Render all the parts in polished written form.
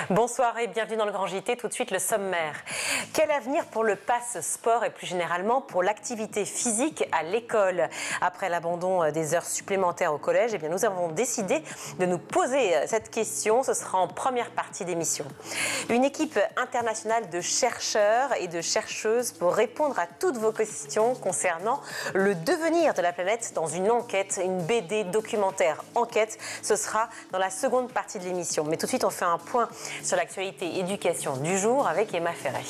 Bonsoir et bienvenue dans le Grand JT. Tout de suite le sommaire. Quel avenir pour le pass sport et plus généralement pour l'activité physique à l'école? Après l'abandon des heures supplémentaires au collège, nous avons décidé de nous poser cette question. Ce sera en première partie d'émission. Une équipe internationale de chercheurs et de chercheuses pour répondre à toutes vos questions concernant le devenir de la planète dans une enquête, une BD documentaire enquête. Ce sera dans la seconde partie de l'émission. Mais tout de suite, on fait un point sur l'actualité éducation du jour avec Emma Ferret.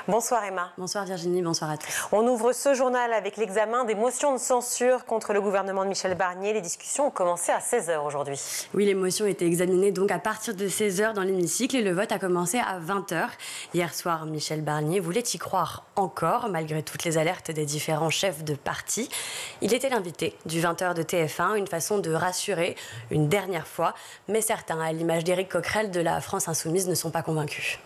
Bonsoir Emma. Bonsoir Virginie, bonsoir à tous. On ouvre ce journal avec l'examen des motions de censure contre le gouvernement de Michel Barnier. Les discussions ont commencé à 16h aujourd'hui. Oui, les motions étaient examinées donc à partir de 16h dans l'hémicycle et le vote a commencé à 20h. Hier soir, Michel Barnier voulait y croire encore, malgré toutes les alertes des différents chefs de parti. Il était l'invité du 20h de TF1, une façon de rassurer une dernière fois. Mais certains, à l'image d'Éric Coquerel de la France Insoumise, ne sont pas convaincus.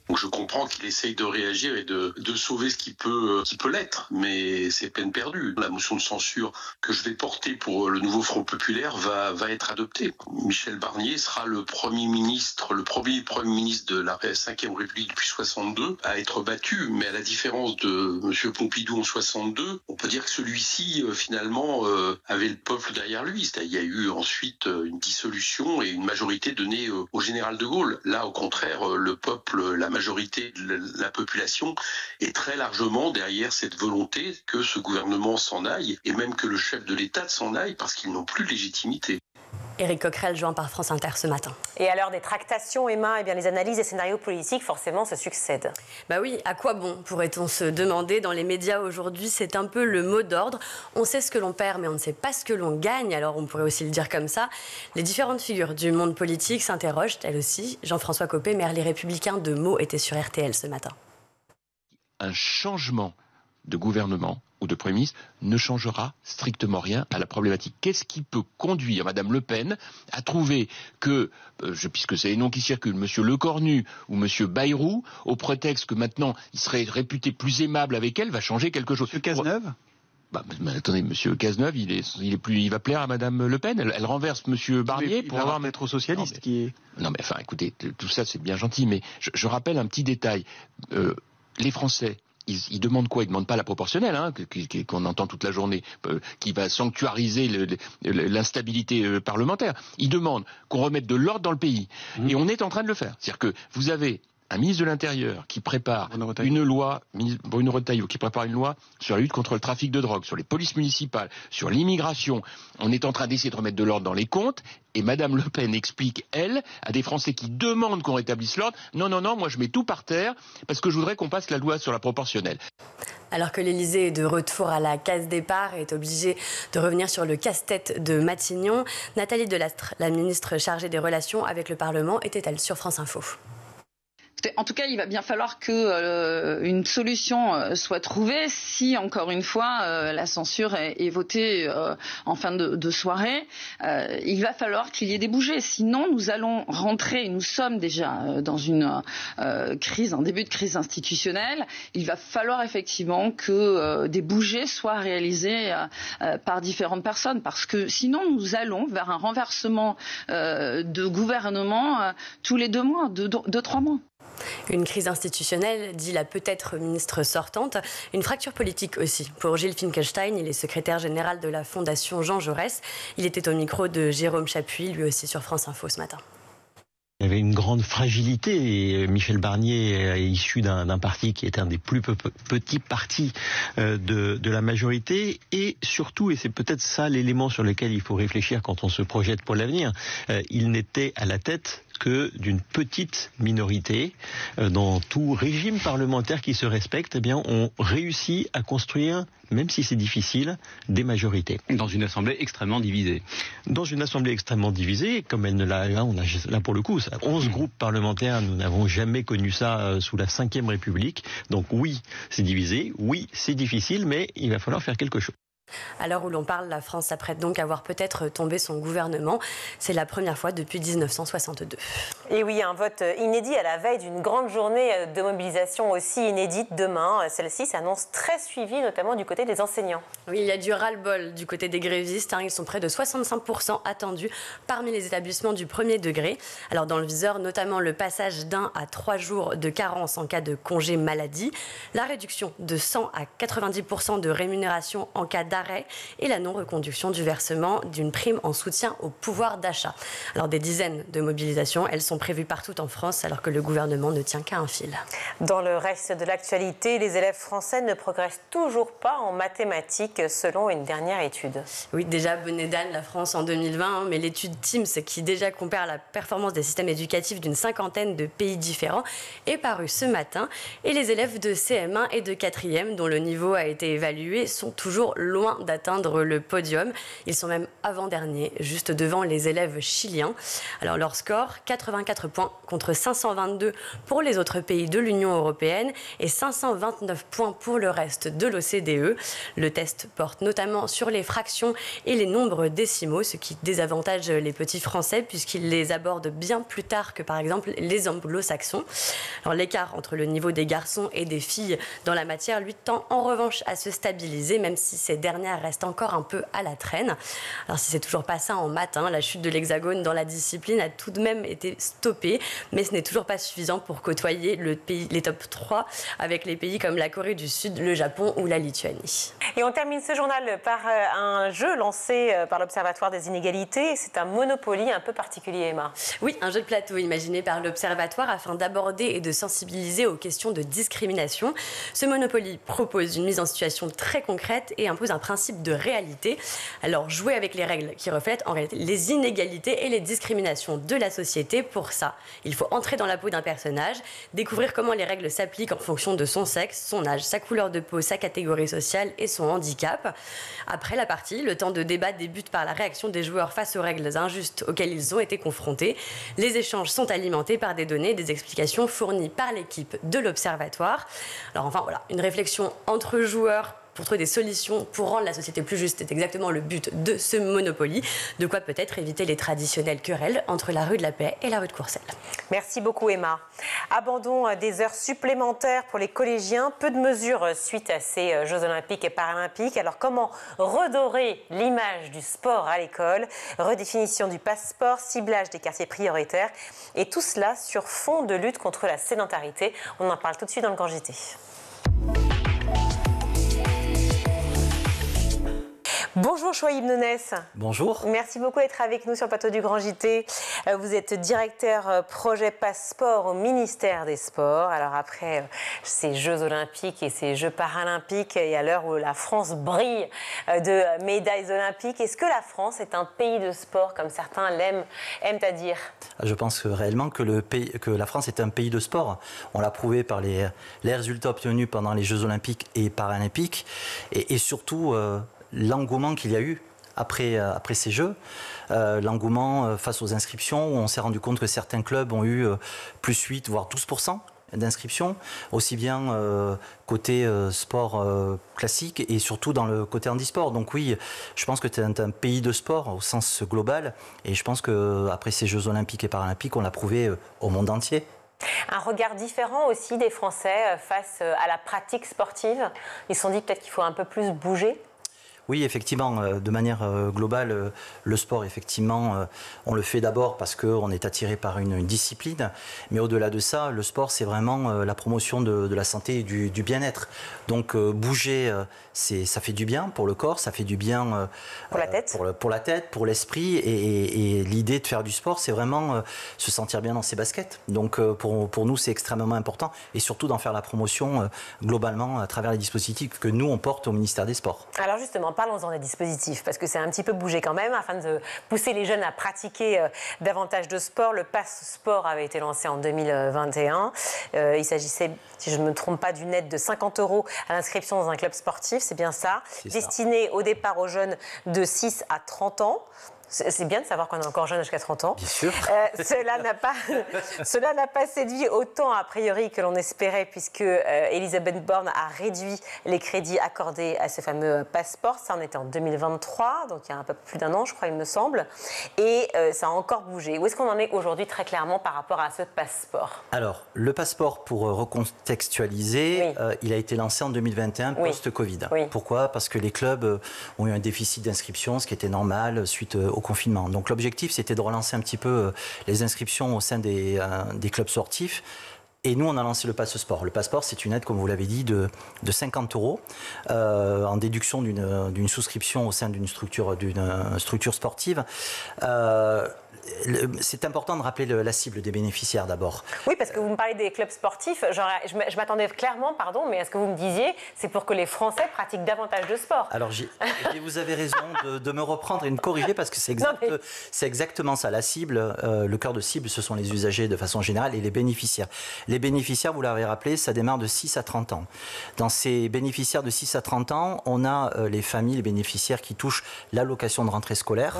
Donc je comprends qu'il essaye de réagir et de sauver ce qui peut l'être, mais c'est peine perdue. La motion de censure que je vais porter pour le nouveau Front populaire va être adoptée. Michel Barnier sera le premier premier ministre de la Ve République depuis 62 à être battu, mais à la différence de M. Pompidou en 62, on peut dire que celui-ci finalement avait le peuple derrière lui. Il y a eu ensuite une dissolution et une majorité donnée au général de Gaulle. Là, au contraire, le peuple, la majorité de la population est très largement derrière cette volonté que ce gouvernement s'en aille et même que le chef de l'État s'en aille parce qu'ils n'ont plus de légitimité. Éric Coquerel, joint par France Inter ce matin. Et à l'heure des tractations, Emma, les analyses et scénarios politiques forcément se succèdent. Bah oui, à quoi bon pourrait-on se demander? Dans les médias aujourd'hui, c'est un peu le mot d'ordre. On sait ce que l'on perd, mais on ne sait pas ce que l'on gagne. Alors on pourrait aussi le dire comme ça. Les différentes figures du monde politique s'interrogent, elles aussi. Jean-François Copé, maire Les Républicains de Meaux, était sur RTL ce matin. Un changement de gouvernement ou de Premier ministre ne changera strictement rien à la problématique. Qu'est-ce qui peut conduire Madame Le Pen à trouver que, puisque c'est les noms qui circulent, Monsieur Lecornu ou Monsieur Bayrou, au prétexte que maintenant il serait réputé plus aimable avec elle, va changer quelque chose? Monsieur Cazeneuve? Mais attendez, Monsieur Cazeneuve, il va plaire à Madame Le Pen. Elle renverse Monsieur Barnier pour avoir mettre au socialiste Non mais enfin, écoutez, tout ça c'est bien gentil, mais je rappelle un petit détail. Les Français, ils demandent quoi? Ils demandent pas la proportionnelle, qu'on entend toute la journée, qui va sanctuariser l'instabilité parlementaire. Ils demandent qu'on remette de l'ordre dans le pays. Et on est en train de le faire. C'est-à-dire que vous avez un ministre de l'Intérieur qui prépare une loi, Bruno Retailleau, qui prépare une loi sur la lutte contre le trafic de drogue, sur les polices municipales, sur l'immigration. On est en train d'essayer de remettre de l'ordre dans les comptes. Et Madame Le Pen explique, elle, à des Français qui demandent qu'on rétablisse l'ordre, non, moi je mets tout par terre parce que je voudrais qu'on passe la loi sur la proportionnelle. Alors que l'Élysée est de retour à la case départ et est obligée de revenir sur le casse-tête de Matignon, Nathalie Delattre, la ministre chargée des relations avec le Parlement, était-elle sur France Info. En tout cas, il va bien falloir qu'une solution soit trouvée si, encore une fois, la censure est votée en fin de soirée. Il va falloir qu'il y ait des bougées. Sinon, nous allons rentrer, nous sommes déjà dans une crise, un début de crise institutionnelle. Il va falloir effectivement que des bougées soient réalisées par différentes personnes. Parce que sinon, nous allons vers un renversement de gouvernement tous les 2 mois, 2-3 mois. Une crise institutionnelle, dit la peut-être ministre sortante. Une fracture politique aussi. Pour Gilles Finkelstein, il est secrétaire général de la Fondation Jean Jaurès. Il était au micro de Jérôme Chapuis, lui aussi sur France Info ce matin. Il y avait une grande fragilité et Michel Barnier est issu d'un parti qui est un des plus petits partis de la majorité et surtout, et c'est peut-être ça l'élément sur lequel il faut réfléchir quand on se projette pour l'avenir, il n'était à la tête que d'une petite minorité. Dans tout régime parlementaire qui se respecte, on réussit à construire, même si c'est difficile, des majorités. Dans une assemblée extrêmement divisée. Dans une assemblée extrêmement divisée, comme elle ne l'a, là pour le coup, 11 groupes parlementaires, nous n'avons jamais connu ça sous la Ve République. Donc oui, c'est divisé, oui, c'est difficile, mais il va falloir faire quelque chose. À l'heure où l'on parle, la France s'apprête donc à voir peut-être tomber son gouvernement. C'est la première fois depuis 1962. Et oui, un vote inédit à la veille d'une grande journée de mobilisation aussi inédite demain. Celle-ci s'annonce très suivie, notamment du côté des enseignants. Oui, il y a du ras-le-bol du côté des grévistes. Ils sont près de 65% attendus parmi les établissements du premier degré. Alors dans le viseur, notamment le passage d'1 à 3 jours de carence en cas de congé maladie, la réduction de 100 à 90% de rémunération en cas d'arrêt et la non-reconduction du versement d'une prime en soutien au pouvoir d'achat. Alors des dizaines de mobilisations, elles sont prévues partout en France alors que le gouvernement ne tient qu'à un fil. Dans le reste de l'actualité, les élèves français ne progressent toujours pas en mathématiques selon une dernière étude. Oui, déjà bonnet d'âne la France en 2020, mais l'étude Teams qui déjà compare la performance des systèmes éducatifs d'une cinquantaine de pays différents est parue ce matin et les élèves de CM1 et de 4e dont le niveau a été évalué sont toujours loin d'atteindre le podium. Ils sont même avant-derniers, juste devant les élèves chiliens. Alors leur score, 84 points contre 522 pour les autres pays de l'Union européenne et 529 points pour le reste de l'OCDE. Le test porte notamment sur les fractions et les nombres décimaux, ce qui désavantage les petits Français puisqu'ils les abordent bien plus tard que par exemple les anglo-saxons. Alors l'écart entre le niveau des garçons et des filles dans la matière lui tend en revanche à se stabiliser, même si ces dernières restent encore un peu à la traîne. Alors si c'est toujours pas ça en maths, la chute de l'Hexagone dans la discipline a tout de même été stoppée, mais ce n'est toujours pas suffisant pour côtoyer les top 3 avec les pays comme la Corée du Sud, le Japon ou la Lituanie. Et on termine ce journal par un jeu lancé par l'Observatoire des inégalités. C'est un Monopoly un peu particulier, Emma. Oui, un jeu de plateau imaginé par l'Observatoire afin d'aborder et de sensibiliser aux questions de discrimination. Ce Monopoly propose une mise en situation très concrète et impose un principe de réalité. Alors, jouer avec les règles qui reflètent en réalité les inégalités et les discriminations de la société. Pour ça, il faut entrer dans la peau d'un personnage, découvrir comment les règles s'appliquent en fonction de son sexe, son âge, sa couleur de peau, sa catégorie sociale et son handicap. Après la partie, le temps de débat débute par la réaction des joueurs face aux règles injustes auxquelles ils ont été confrontés. Les échanges sont alimentés par des données, des explications fournies par l'équipe de l'Observatoire. Alors enfin voilà, une réflexion entre joueurs pour trouver des solutions pour rendre la société plus juste. C'est exactement le but de ce Monopoly. De quoi peut-être éviter les traditionnelles querelles entre la rue de la Paix et la rue de Courcelles. Merci beaucoup Emma. Abandon des heures supplémentaires pour les collégiens. Peu de mesures suite à ces Jeux Olympiques et Paralympiques. Alors comment redorer l'image du sport à l'école? Redéfinition du passeport, ciblage des quartiers prioritaires. Et tout cela sur fond de lutte contre la sédentarité. On en parle tout de suite dans le Grand JT. Bonjour Chouaib Nounès. Bonjour. Merci beaucoup d'être avec nous sur le plateau du Grand JT. Vous êtes directeur projet Passeport au ministère des Sports. Alors après ces Jeux Olympiques et ces Jeux Paralympiques et à l'heure où la France brille de médailles olympiques, est-ce que la France est un pays de sport comme certains aiment à dire? Je pense réellement que la France est un pays de sport. On l'a prouvé par les résultats obtenus pendant les Jeux Olympiques et Paralympiques et surtout l'engouement qu'il y a eu après ces Jeux, l'engouement face aux inscriptions, où on s'est rendu compte que certains clubs ont eu plus 8, voire 12% d'inscriptions, aussi bien côté sport classique et surtout dans le côté handisport. Donc oui, je pense que c'est un pays de sport au sens global et je pense qu'après ces Jeux Olympiques et Paralympiques, on l'a prouvé au monde entier. Un regard différent aussi des Français face à la pratique sportive. Ils se sont dit peut-être qu'il faut un peu plus bouger. Oui, effectivement, de manière globale, le sport, effectivement, on le fait d'abord parce qu'on est attiré par une discipline. Mais au-delà de ça, le sport, c'est vraiment la promotion de la santé et du bien-être. Donc, bouger, ça fait du bien pour le corps, ça fait du bien pour la tête, pour la tête, pour l'esprit. Et l'idée de faire du sport, c'est vraiment se sentir bien dans ses baskets. Donc, pour nous, c'est extrêmement important. Et surtout d'en faire la promotion globalement à travers les dispositifs que nous, on porte au ministère des Sports. Alors justement, parlons-en des dispositifs, parce que c'est un petit peu bougé quand même, afin de pousser les jeunes à pratiquer davantage de sport. Le Pass Sport avait été lancé en 2021. Il s'agissait, si je ne me trompe pas, d'une aide de 50 € à l'inscription dans un club sportif, c'est bien ça, destiné au départ aux jeunes de 6 à 30 ans. C'est bien de savoir qu'on est encore jeune jusqu'à 30 ans. Bien sûr. Cela n'a pas séduit autant, a priori, que l'on espérait, puisque Elisabeth Borne a réduit les crédits accordés à ce fameux passeport. Ça en était en 2023, donc il y a un peu plus d'un an, je crois, il me semble. Et ça a encore bougé. Où est-ce qu'on en est aujourd'hui, très clairement, par rapport à ce passeport? Alors, le passeport, pour recontextualiser, il a été lancé en 2021, post-Covid. Oui. Pourquoi? Parce que les clubs ont eu un déficit d'inscription, ce qui était normal suite au confinement. Donc l'objectif, c'était de relancer un petit peu les inscriptions au sein des clubs sportifs. Et nous, on a lancé le Passeport. Le Passeport, c'est une aide, comme vous l'avez dit, de 50 € en déduction d'une souscription au sein d'une structure sportive. C'est important de rappeler la cible des bénéficiaires d'abord. Oui, parce que vous me parlez des clubs sportifs. Je m'attendais clairement, pardon, mais à ce que vous me disiez, c'est pour que les Français pratiquent davantage de sport. Alors, vous avez raison de me reprendre et de me corriger parce que c'est exactement ça. La cible, le cœur de cible, ce sont les usagers de façon générale et les bénéficiaires. Les bénéficiaires, vous l'avez rappelé, ça démarre de 6 à 30 ans. Dans ces bénéficiaires de 6 à 30 ans, on a les familles, les bénéficiaires qui touchent l'allocation de rentrée scolaire,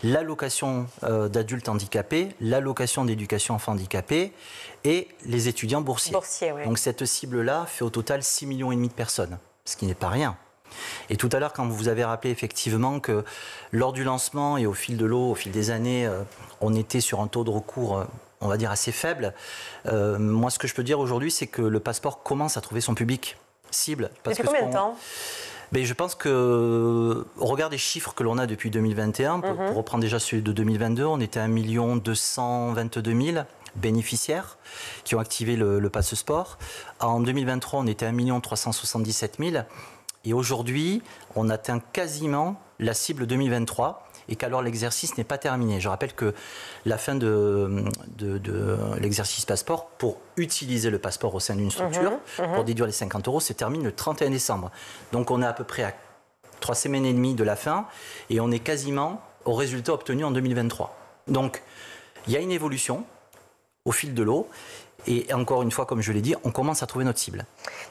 l'allocation d'adultes handicapés, l'allocation d'éducation enfants handicapés et les étudiants boursiers. Donc cette cible-là fait au total 6,5 millions de personnes, ce qui n'est pas rien. Et tout à l'heure, quand vous avez rappelé effectivement que lors du lancement et au fil de l'eau, au fil des années, on était sur un taux de recours on va dire assez faible. Moi, ce que je peux dire aujourd'hui, c'est que le passeport commence à trouver son public cible. Depuis combien de temps ? Mais je pense que, au regard des chiffres que l'on a depuis 2021, pour reprendre déjà celui de 2022, on était à 1 222 000 bénéficiaires qui ont activé le Passeport. En 2023, on était à 1 377 000. Et aujourd'hui, on atteint quasiment la cible 2023. Et qu'alors l'exercice n'est pas terminé. Je rappelle que la fin de l'exercice passeport, pour utiliser le passeport au sein d'une structure, pour déduire les 50 €, se termine le 31 décembre. Donc on est à peu près à 3 semaines et demie de la fin, et on est quasiment au résultat obtenu en 2023. Donc il y a une évolution au fil de l'eau, et encore une fois, comme je l'ai dit, on commence à trouver notre cible.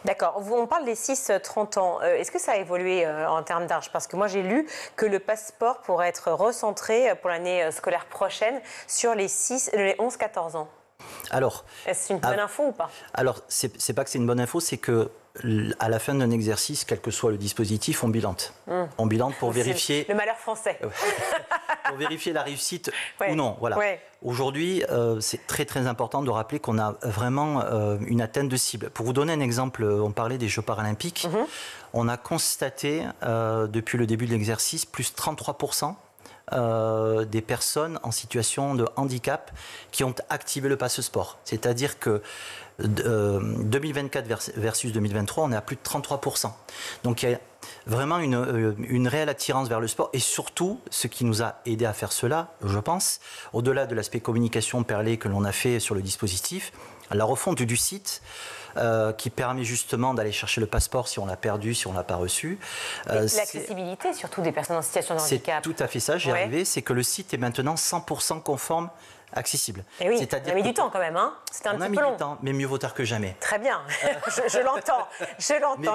D'accord. On parle des 6-30 ans. Est-ce que ça a évolué en termes d'âge? Parce que moi, j'ai lu que le passeport pourrait être recentré pour l'année scolaire prochaine sur les 11-14 ans. Alors, est-ce une bonne info ou pas? Alors, c'est pas que c'est une bonne info, c'est que à la fin d'un exercice, quel que soit le dispositif, on bilante. On bilante pour vérifier... Le malheur français. Pour vérifier la réussite ou non. Voilà. Aujourd'hui, c'est très très important de rappeler qu'on a vraiment une atteinte de cible. Pour vous donner un exemple, on parlait des Jeux paralympiques. On a constaté, depuis le début de l'exercice, plus 33% des personnes en situation de handicap qui ont activé le Passeport. C'est-à-dire que 2024 versus 2023, on est à plus de 33%. Donc il y a vraiment une réelle attirance vers le sport, et surtout, ce qui nous a aidé à faire cela, je pense, au-delà de l'aspect communication perlé que l'on a fait sur le dispositif, la refonte du site qui permet justement d'aller chercher le passeport si on l'a perdu, si on ne l'a pas reçu. L'accessibilité surtout des personnes en situation de handicap. C'est tout à fait ça, j'y arrivais, c'est que le site est maintenant 100% conforme, accessible. Et oui, on a mis du temps quand même, hein. C'était un petit peu long. On a mis du temps, mais mieux vaut tard que jamais. Très bien, je l'entends,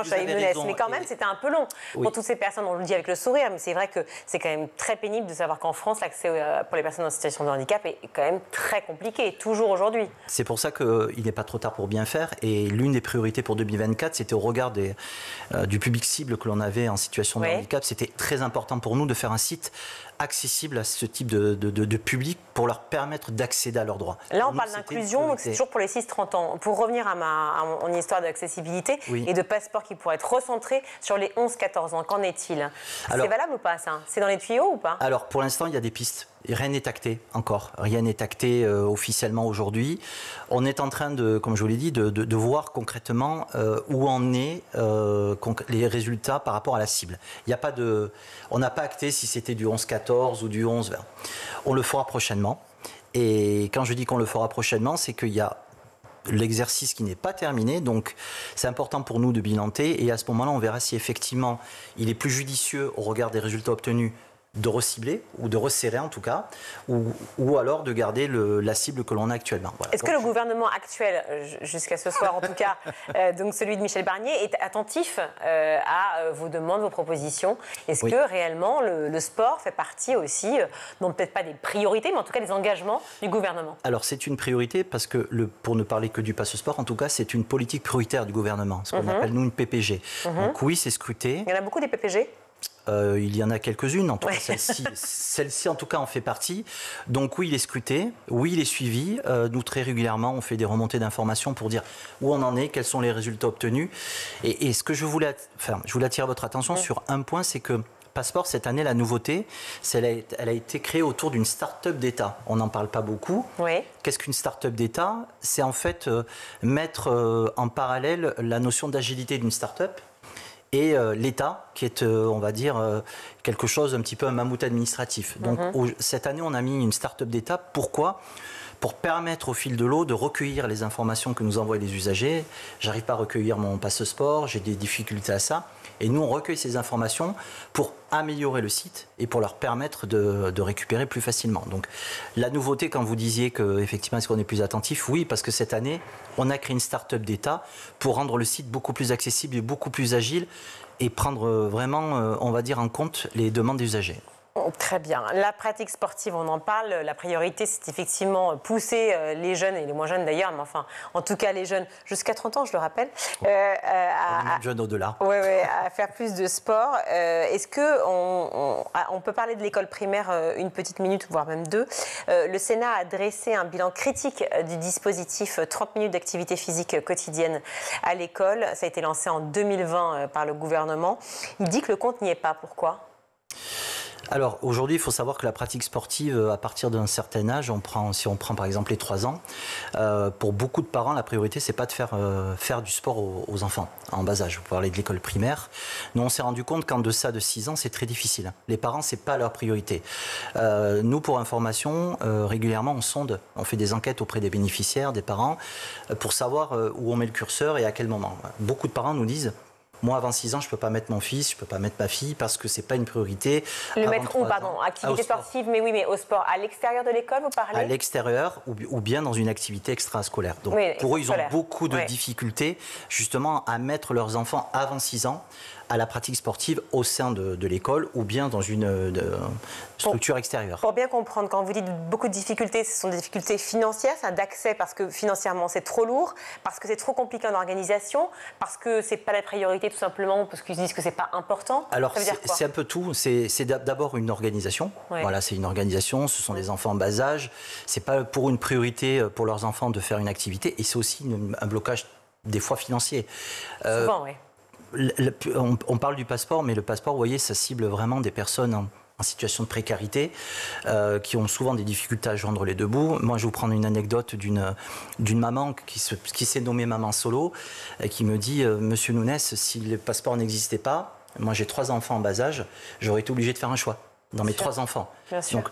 Chahine Mounès, mais quand même c'était un peu long pour toutes ces personnes, on le dit avec le sourire, mais c'est vrai que c'est quand même très pénible de savoir qu'en France, l'accès pour les personnes en situation de handicap est quand même très compliqué, toujours aujourd'hui. C'est pour ça qu'il n'est pas trop tard pour bien faire, et l'une des priorités pour 2024, c'était au regard du public cible que l'on avait en situation de handicap, c'était très important pour nous de faire un site accessible à ce type de public pour leur permettre d'accéder à leurs droits. Là, on parle d'inclusion, donc c'est toujours pour les 6-30 ans. Pour revenir à mon histoire d'accessibilité et de passeport qui pourrait être recentré sur les 11-14 ans, qu'en est-il? C'est valable ou pas, ça? C'est dans les tuyaux ou pas? Alors, pour l'instant, il y a des pistes. Rien n'est acté encore. Rien n'est acté officiellement aujourd'hui. On est en train de, comme je vous l'ai dit, de voir concrètement où en est les résultats par rapport à la cible. Il y a pas on n'a pas acté si c'était du 11-14 ou du 11-20. On le fera prochainement. Et quand je dis qu'on le fera prochainement, c'est qu'il y a l'exercice qui n'est pas terminé, donc c'est important pour nous de bilanter, et à ce moment-là, on verra si effectivement il est plus judicieux au regard des résultats obtenus de faire un passeport, ou si de recibler ou de resserrer en tout cas, ou alors de garder la cible que l'on a actuellement. Voilà. Est-ce que le gouvernement actuel, jusqu'à ce soir en tout cas, donc celui de Michel Barnier, est attentif à vos demandes, vos propositions? Est-ce que réellement le sport fait partie aussi, non peut-être pas des priorités, mais en tout cas des engagements du gouvernement? Alors c'est une priorité parce que, pour ne parler que du passe-sport, en tout cas c'est une politique prioritaire du gouvernement, ce qu'on appelle nous une PPG. Donc oui, c'est scruté. Il y en a beaucoup des PPG? Il y en a quelques-unes, en tout cas celle-ci en tout cas en fait partie. Donc oui, il est scruté, oui, il est suivi. Nous très régulièrement, on fait des remontées d'informations pour dire où on en est, quels sont les résultats obtenus. Et ce que je voulais attirer votre attention sur un point, c'est que Passeport, cette année, la nouveauté, elle a été créée autour d'une start-up d'État. On n'en parle pas beaucoup. Oui. Qu'est-ce qu'une start-up d'État? C'est en fait mettre en parallèle la notion d'agilité d'une start-up et l'État, qui est, on va dire, quelque chose, un petit peu un mammouth administratif. Donc cette année, on a mis une start-up d'État. Pourquoi? Pour permettre au fil de l'eau de recueillir les informations que nous envoient les usagers. J'arrive pas à recueillir mon passe-sport, j'ai des difficultés à ça. Et nous, on recueille ces informations pour améliorer le site et pour leur permettre de récupérer plus facilement. Donc, la nouveauté, quand vous disiez qu'effectivement, est-ce qu'on est plus attentif? Oui, parce que cette année, on a créé une start-up d'État pour rendre le site beaucoup plus accessible et beaucoup plus agile et prendre vraiment, on va dire, en compte les demandes des usagers. Très bien. La pratique sportive, on en parle. La priorité, c'est effectivement pousser les jeunes, et les moins jeunes d'ailleurs, mais enfin, en tout cas les jeunes jusqu'à 30 ans, je le rappelle, jeunes au-delà. À faire plus de sport. Est-ce qu'on peut parler de l'école primaire une petite minute, voire même deux? Le Sénat a dressé un bilan critique du dispositif 30 minutes d'activité physique quotidienne à l'école. Ça a été lancé en 2020 par le gouvernement. Il dit que le compte n'y est pas. Pourquoi? Alors aujourd'hui, il faut savoir que la pratique sportive, à partir d'un certain âge, si on prend par exemple les 3 ans, pour beaucoup de parents, la priorité, c'est pas de faire du sport aux enfants en bas âge. Vous parlez de l'école primaire. Nous, on s'est rendu compte qu'en deçà de 6 ans, c'est très difficile. Les parents, c'est pas leur priorité. Nous, pour information, régulièrement, on sonde, on fait des enquêtes auprès des bénéficiaires, des parents, pour savoir où on met le curseur et à quel moment. Beaucoup de parents nous disent: moi, avant 6 ans, je ne peux pas mettre mon fils, je ne peux pas mettre ma fille parce que ce n'est pas une priorité. Le mettre où, pardon? Activité sportive, mais oui, mais au sport. À l'extérieur de l'école, vous parlez? À l'extérieur ou bien dans une activité extrascolaire. Donc, oui, pour eux, ils ont beaucoup de difficultés, justement, à mettre leurs enfants avant 6 ans à la pratique sportive au sein de l'école ou bien dans une structure extérieure. Pour bien comprendre, quand vous dites beaucoup de difficultés, ce sont des difficultés financières, c'est d'accès parce que financièrement c'est trop lourd, parce que c'est trop compliqué en organisation, parce que c'est pas la priorité tout simplement, parce qu'ils disent que c'est pas important. Alors c'est un peu tout. C'est d'abord une organisation. Ouais. Voilà, c'est une organisation. Ce sont des enfants en bas âge. C'est pas pour une priorité pour leurs enfants de faire une activité, et c'est aussi un blocage des fois financier. Souvent, oui. On parle du passeport, mais le passeport, vous voyez, ça cible vraiment des personnes en situation de précarité, qui ont souvent des difficultés à joindre les deux bouts. Moi, je vais vous prendre une anecdote d'une maman qui s'est nommée maman solo, qui me dit: Monsieur Nounès, si le passeport n'existait pas, moi j'ai 3 enfants en bas âge, j'aurais été obligé de faire un choix dans mes 3 enfants. Bien sûr. Donc,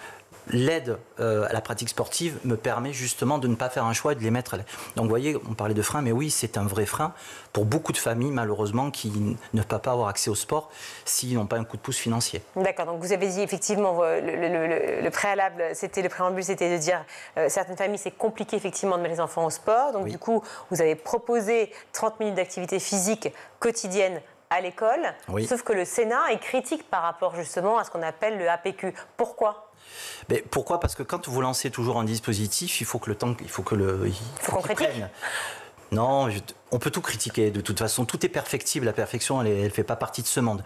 l'aide à la pratique sportive me permet justement de ne pas faire un choix et de les mettre. Donc vous voyez, on parlait de frein, mais oui, c'est un vrai frein pour beaucoup de familles, malheureusement, qui ne peuvent pas avoir accès au sport s'ils n'ont pas un coup de pouce financier. D'accord, donc vous avez dit effectivement, le préalable, le préambule, c'était de dire certaines familles, c'est compliqué effectivement de mettre les enfants au sport. Donc du coup, vous avez proposé 30 minutes d'activité physique quotidienne à l'école, sauf que le Sénat est critique par rapport justement à ce qu'on appelle le APQ. Pourquoi ? Mais pourquoi? Parce que quand vous lancez toujours un dispositif, il faut que qu'on critique. Non, on peut tout critiquer. De toute façon, tout est perfectible. La perfection, elle fait pas partie de ce monde.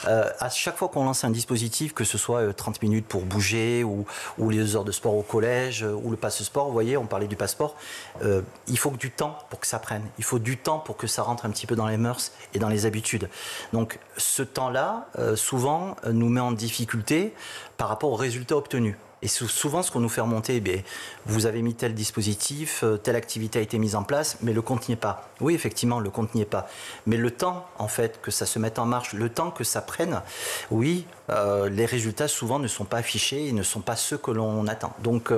À chaque fois qu'on lance un dispositif, que ce soit 30 minutes pour bouger ou les 2 heures de sport au collège ou le passe-sport, vous voyez, on parlait du passeport, il faut du temps pour que ça prenne. Il faut du temps pour que ça rentre un petit peu dans les mœurs et dans les habitudes. Donc, ce temps-là, souvent, nous met en difficulté par rapport aux résultats obtenus. Et souvent, ce qu'on nous fait remonter, vous avez mis tel dispositif, telle activité a été mise en place, mais le compte n'y est pas. Oui, effectivement, le compte n'y est pas. Mais le temps, en fait, que ça se mette en marche, le temps que ça prenne, oui, les résultats souvent ne sont pas affichés et ne sont pas ceux que l'on attend. Donc,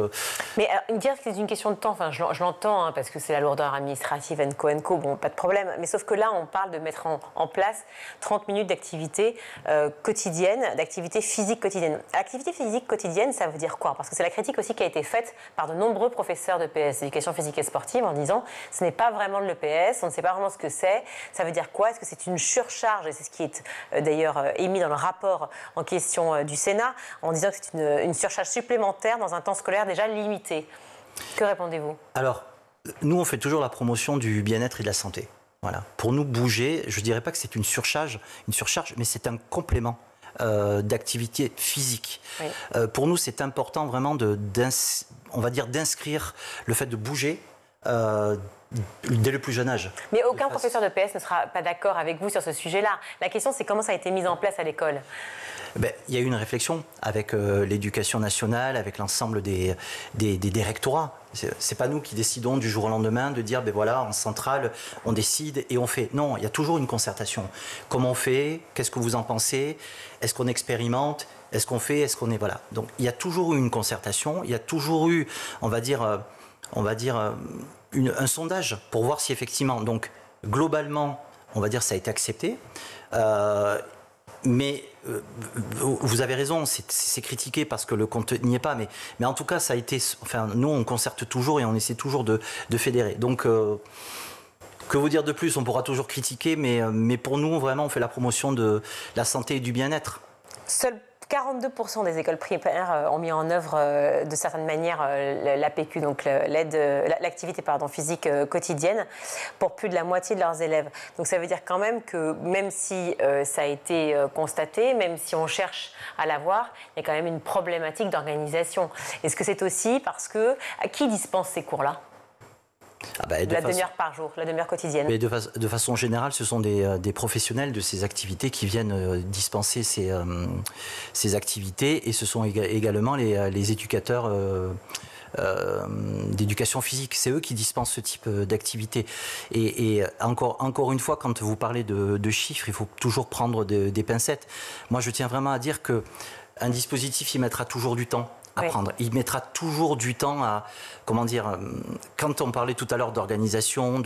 mais dire que c'est une question de temps, enfin, je l'entends, parce que c'est la lourdeur administrative, co, bon, pas de problème. Mais sauf que là, on parle de mettre en place 30 minutes d'activité quotidienne, d'activité physique quotidienne. Activité physique quotidienne, ça veut dire quoi? Parce que c'est la critique aussi qui a été faite par de nombreux professeurs de PS, d'éducation physique et sportive, en disant ce n'est pas vraiment de l'EPS, on ne sait pas vraiment ce que c'est. Ça veut dire quoi? Est-ce que c'est une surcharge? Et c'est ce qui est d'ailleurs émis dans le rapport en question du Sénat, en disant que c'est une surcharge supplémentaire dans un temps scolaire déjà limité. Que répondez-vous? Alors, nous, on fait toujours la promotion du bien-être et de la santé. Voilà. Pour nous, bouger, je ne dirais pas que c'est une surcharge, mais c'est un complément d'activité physique. Oui. Pour nous, c'est important vraiment d'inscrire le fait de bouger dès le plus jeune âge. Mais aucun professeur de PS ne sera pas d'accord avec vous sur ce sujet-là. La question, c'est comment ça a été mis en place à l'école? Il y a eu une réflexion avec l'éducation nationale, avec l'ensemble des rectorats. C'est pas nous qui décidons du jour au lendemain de dire, voilà, en centrale, on décide et on fait. Non, il y a toujours une concertation. Comment on fait? Qu'est-ce que vous en pensez? Est-ce qu'on expérimente? Est-ce qu'on fait? Est-ce qu'on est... Voilà. Donc, il y a toujours eu une concertation. Il y a toujours eu, on va dire un sondage pour voir si effectivement, donc, globalement, on va dire, ça a été accepté. Mais vous avez raison, c'est critiqué parce que le compte n'y est pas, mais en tout cas, ça a été. Enfin, nous, on concerte toujours et on essaie toujours de fédérer. Donc, que vous dire de plus? On pourra toujours critiquer, mais pour nous, vraiment, on fait la promotion de la santé et du bien-être. Seuls 42% des écoles primaires ont mis en œuvre de certaines manières l'APQ, donc l'activité physique quotidienne, pour plus de la moitié de leurs élèves. Donc ça veut dire quand même que même si ça a été constaté, même si on cherche à l'avoir, il y a quand même une problématique d'organisation. Est-ce que c'est aussi parce que... Qui dispense ces cours-là? La demi-heure par jour, la demi-heure quotidienne. Mais de façon générale, ce sont des professionnels de ces activités qui viennent dispenser ces activités, et ce sont également les éducateurs d'éducation physique. C'est eux qui dispensent ce type d'activité. Et encore une fois, quand vous parlez de chiffres, il faut toujours prendre des pincettes. Moi, je tiens vraiment à dire qu'un dispositif, il mettra toujours du temps à prendre. Il mettra toujours du temps à, quand on parlait tout à l'heure d'organisation,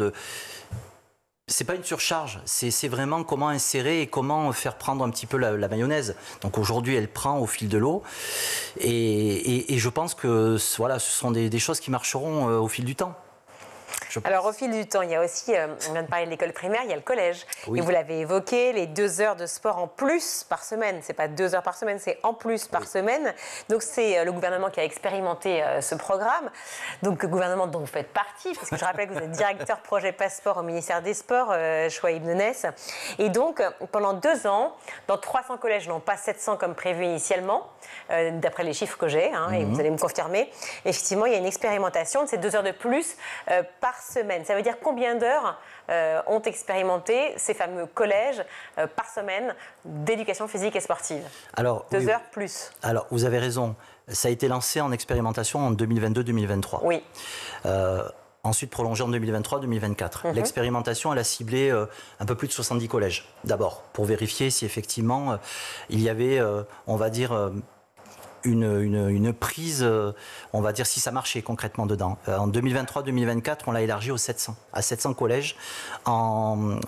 c'est pas une surcharge, c'est vraiment comment insérer et comment faire prendre un petit peu la mayonnaise. Donc aujourd'hui, elle prend au fil de l'eau, et je pense que voilà, ce sont des choses qui marcheront au fil du temps. Alors, au fil du temps, il y a aussi, on vient de parler de l'école primaire, il y a le collège. Oui. Et vous l'avez évoqué, les 2 heures de sport en plus par semaine. Ce n'est pas 2 heures par semaine, c'est en plus par semaine. Donc, c'est le gouvernement qui a expérimenté ce programme. Donc, le gouvernement dont vous faites partie, parce que je rappelle que vous êtes directeur projet Passeport au ministère des Sports, Chouaïb Nounès. Et donc, pendant 2 ans, dans 300 collèges, non pas 700 comme prévu initialement, d'après les chiffres que j'ai, et vous allez me confirmer, effectivement, il y a une expérimentation de ces 2 heures de plus par semaine. Ça veut dire combien d'heures ont expérimenté ces fameux collèges par semaine d'éducation physique et sportive? Alors, 2 heures plus. Alors, vous avez raison. Ça a été lancé en expérimentation en 2022-2023. Oui. Ensuite prolongé en 2023-2024. L'expérimentation, elle a ciblé un peu plus de 70 collèges, d'abord, pour vérifier si effectivement il y avait, on va dire, une prise, on va dire, si ça marchait concrètement dedans. En 2023-2024, on l'a élargi à 700 collèges dans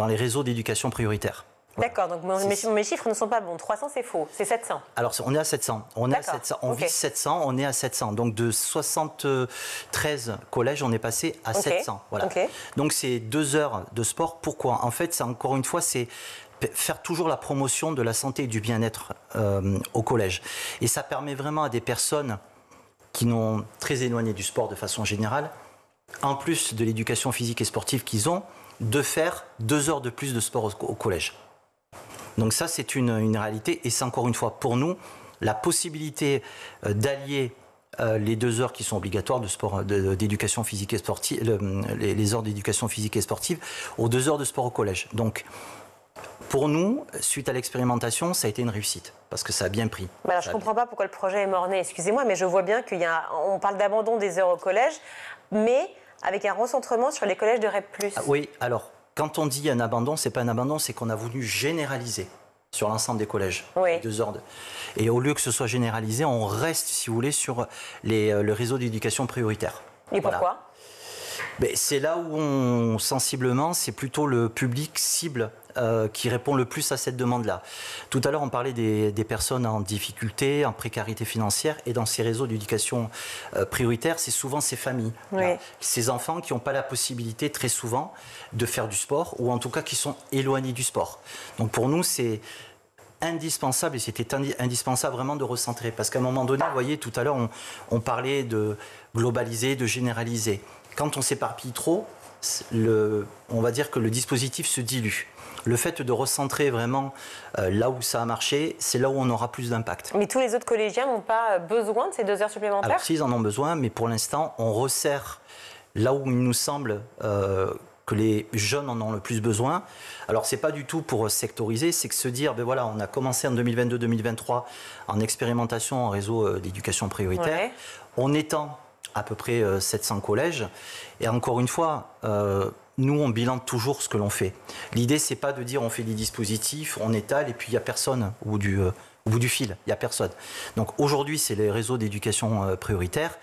les réseaux d'éducation prioritaire. D'accord, donc mes chiffres ne sont pas bons. 300, c'est faux, c'est 700. Alors, on est à 700. On vise 700, on est à 700. Donc, de 73 collèges, on est passé à 700. Voilà. Donc, c'est 2 heures de sport. Pourquoi? En fait, encore une fois, c'est faire toujours la promotion de la santé et du bien-être au collège. Et ça permet vraiment à des personnes qui sont très éloignées du sport de façon générale, en plus de l'éducation physique et sportive qu'ils ont, de faire 2 heures de plus de sport au collège. Donc ça, c'est une réalité, et c'est encore une fois pour nous la possibilité d'allier les 2 heures qui sont obligatoires de sport, d'éducation physique et sportive, les heures d'éducation physique et sportive, aux 2 heures de sport au collège. Donc pour nous, suite à l'expérimentation, ça a été une réussite, parce que ça a bien pris. Alors, je ne comprends pas pourquoi le projet est mort-né, excusez-moi, mais je vois bien on parle d'abandon des heures au collège, mais avec un recentrement sur les collèges de REP+. Oui, alors, quand on dit un abandon, ce n'est pas un abandon, c'est qu'on a voulu généraliser sur l'ensemble des collèges. Oui. 2 heures Et au lieu que ce soit généralisé, on reste, si vous voulez, sur le réseau d'éducation prioritaire. Et pourquoi ? C'est là où sensiblement, c'est plutôt le public cible qui répond le plus à cette demande-là. Tout à l'heure, on parlait des personnes en difficulté, en précarité financière, et dans ces réseaux d'éducation prioritaire, c'est souvent ces familles, oui. Ces enfants qui n'ont pas la possibilité, très souvent, de faire du sport, ou en tout cas qui sont éloignés du sport. Donc pour nous, c'est indispensable, et c'était indispensable vraiment de recentrer. Parce qu'à un moment donné, vous voyez, tout à l'heure, on parlait de globaliser, de généraliser. Quand on s'éparpille trop, on va dire que le dispositif se dilue. Le fait de recentrer vraiment là où ça a marché, c'est là où on aura plus d'impact. Mais tous les autres collégiens n'ont pas besoin de ces 2 heures supplémentaires ? Alors, s'ils en ont besoin, mais pour l'instant, on resserre là où il nous semble que les jeunes en ont le plus besoin. Alors, ce n'est pas du tout pour sectoriser, c'est que se dire, voilà, on a commencé en 2022-2023 en expérimentation en réseau d'éducation prioritaire. Ouais. On étend à peu près 700 collèges. Et encore une fois, nous, on bilane toujours ce que l'on fait. L'idée, c'est pas de dire on fait des dispositifs, on étale et puis il n'y a personne au bout du fil. Il n'y a personne. Donc aujourd'hui, c'est les réseaux d'éducation prioritaire.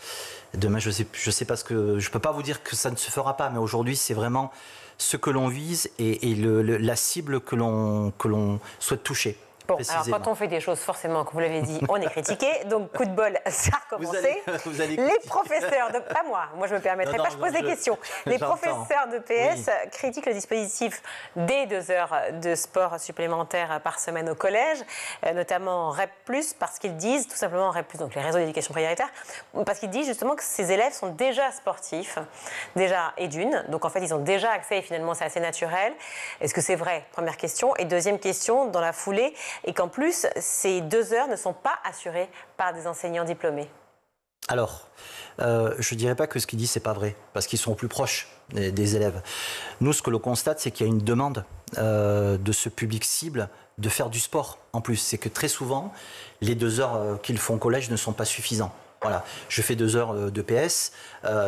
Demain, je sais pas je peux pas vous dire que ça ne se fera pas, mais aujourd'hui, c'est vraiment ce que l'on vise et la cible que l'on souhaite toucher. Bon, alors quand on fait des choses, forcément, comme vous l'avez dit, on est critiqué. Donc, coup de bol, ça a recommencé. Vous allez les professeurs, pas moi je ne me permettrai pas, je pose des questions. Les professeurs de PS critiquent le dispositif des 2 heures de sport supplémentaires par semaine au collège, notamment REP+, parce qu'ils disent, tout simplement REP+, donc les réseaux d'éducation prioritaire, parce qu'ils disent justement que ces élèves sont déjà sportifs, déjà et d'une, donc en fait ils ont déjà accès et finalement c'est assez naturel. Est-ce que c'est vrai? Première question. Et deuxième question, dans la foulée, et qu'en plus, ces 2 heures ne sont pas assurées par des enseignants diplômés. Alors, je ne dirais pas que ce qu'ils disent, ce n'est pas vrai, parce qu'ils sont plus proches des élèves. Nous, ce que l'on constate, c'est qu'il y a une demande de ce public cible de faire du sport. En plus, c'est que très souvent, les 2 heures qu'ils font au collège ne sont pas suffisants. Voilà, je fais 2 heures de PS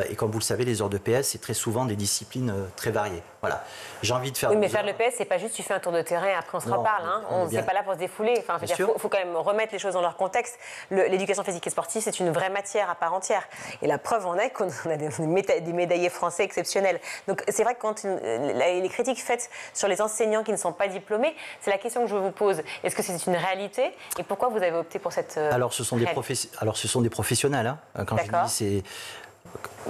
et comme vous le savez, les heures de PS, c'est très souvent des disciplines très variées. Voilà, j'ai envie de faire. Oui, mais faire le PS, c'est pas juste tu fais un tour de terrain, après on se reparle. Hein. On n'est pas là pour se défouler. Enfin, faut quand même remettre les choses dans leur contexte. L'éducation physique et sportive, c'est une vraie matière à part entière. Et la preuve en est qu'on a des médaillés français exceptionnels. Donc c'est vrai que quand les critiques faites sur les enseignants qui ne sont pas diplômés, c'est la question que je vous pose. Est-ce que c'est une réalité et pourquoi vous avez opté pour cette Alors ce sont des professionnels. Hein. Quand je dis c'est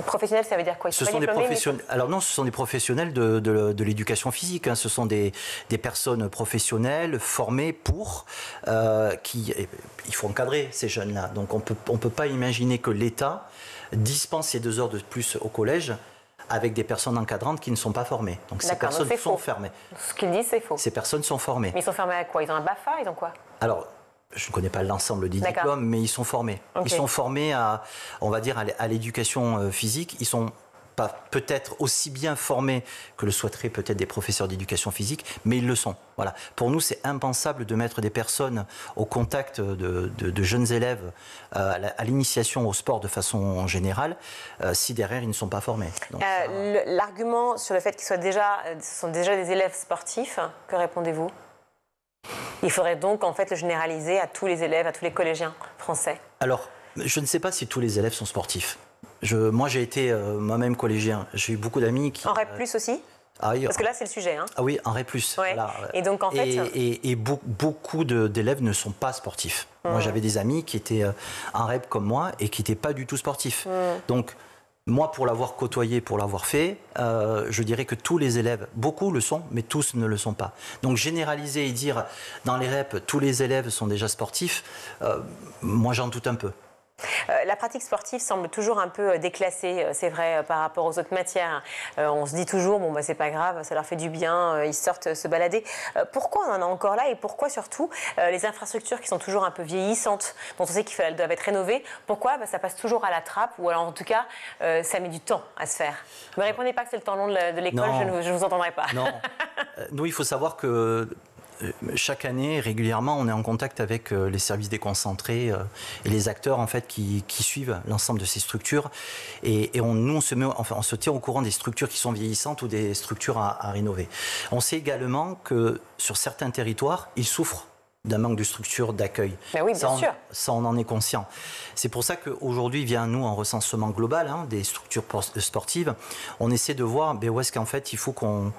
professionnels, ça veut dire quoi? Ce sont des professionnels. Alors non, ce sont des professionnels de l'éducation physique. Hein. Ce sont des personnes professionnelles formées pour il faut encadrer ces jeunes-là. Donc on peut pas imaginer que l'État dispense ces 2 heures de plus au collège avec des personnes encadrantes qui ne sont pas formées. Donc ces personnes sont formées. Ce qu'ils disent, c'est faux. Ces personnes sont formées. Mais ils sont formés à quoi? Ils ont un BAFA? Ils ont quoi? Alors, je ne connais pas l'ensemble des diplômes, mais ils sont formés. Okay. Ils sont formés on va dire, à l'éducation physique. Ils sont pas peut-être aussi bien formés que le souhaiteraient peut-être des professeurs d'éducation physique, mais ils le sont. Voilà. Pour nous, c'est impensable de mettre des personnes au contact de jeunes élèves à l'initiation au sport de façon générale, si derrière ils ne sont pas formés. L'argument sur le fait qu'ils ce sont déjà des élèves sportifs, que répondez-vous? Il faudrait donc en fait le généraliser à tous les élèves, à tous les collégiens français. Alors, je ne sais pas si tous les élèves sont sportifs. Moi, j'ai été moi-même collégien. J'ai eu beaucoup d'amis qui... En REP+, aussi? Ah oui, parce que là, c'est le sujet. Hein. Ah oui, en REP+. Ouais. Voilà. Et donc, en fait... Et beaucoup d'élèves ne sont pas sportifs. Moi, j'avais des amis qui étaient en REP comme moi et qui n'étaient pas du tout sportifs. Donc... Moi, pour l'avoir côtoyé, pour l'avoir fait, je dirais que tous les élèves, beaucoup le sont, mais tous ne le sont pas. Donc généraliser et dire dans les REP, tous les élèves sont déjà sportifs, moi j'en doute un peu. La pratique sportive semble toujours un peu déclassée, c'est vrai, par rapport aux autres matières. On se dit toujours, bon, bah, c'est pas grave, ça leur fait du bien, ils sortent se balader. Pourquoi on en a encore là et pourquoi surtout les infrastructures qui sont toujours un peu vieillissantes, dont on sait qu'elles doivent être rénovées, pourquoi ça passe toujours à la trappe ou alors en tout cas ça met du temps à se faire? Ne me répondez pas que c'est le temps long de l'école, je ne vous entendrai pas. Non, nous il faut savoir que chaque année, régulièrement, on est en contact avec les services déconcentrés et les acteurs en fait qui suivent l'ensemble de ces structures. Et nous, on se tient au courant des structures qui sont vieillissantes ou des structures à rénover. On sait également que sur certains territoires, ils souffrent d'un manque de structures d'accueil. Ben oui, bien sûr. Ça, on en est conscient. C'est pour ça qu'aujourd'hui vient à nous un recensement global des structures sportives. On essaie de voir où est-ce qu'en fait il faut qu'on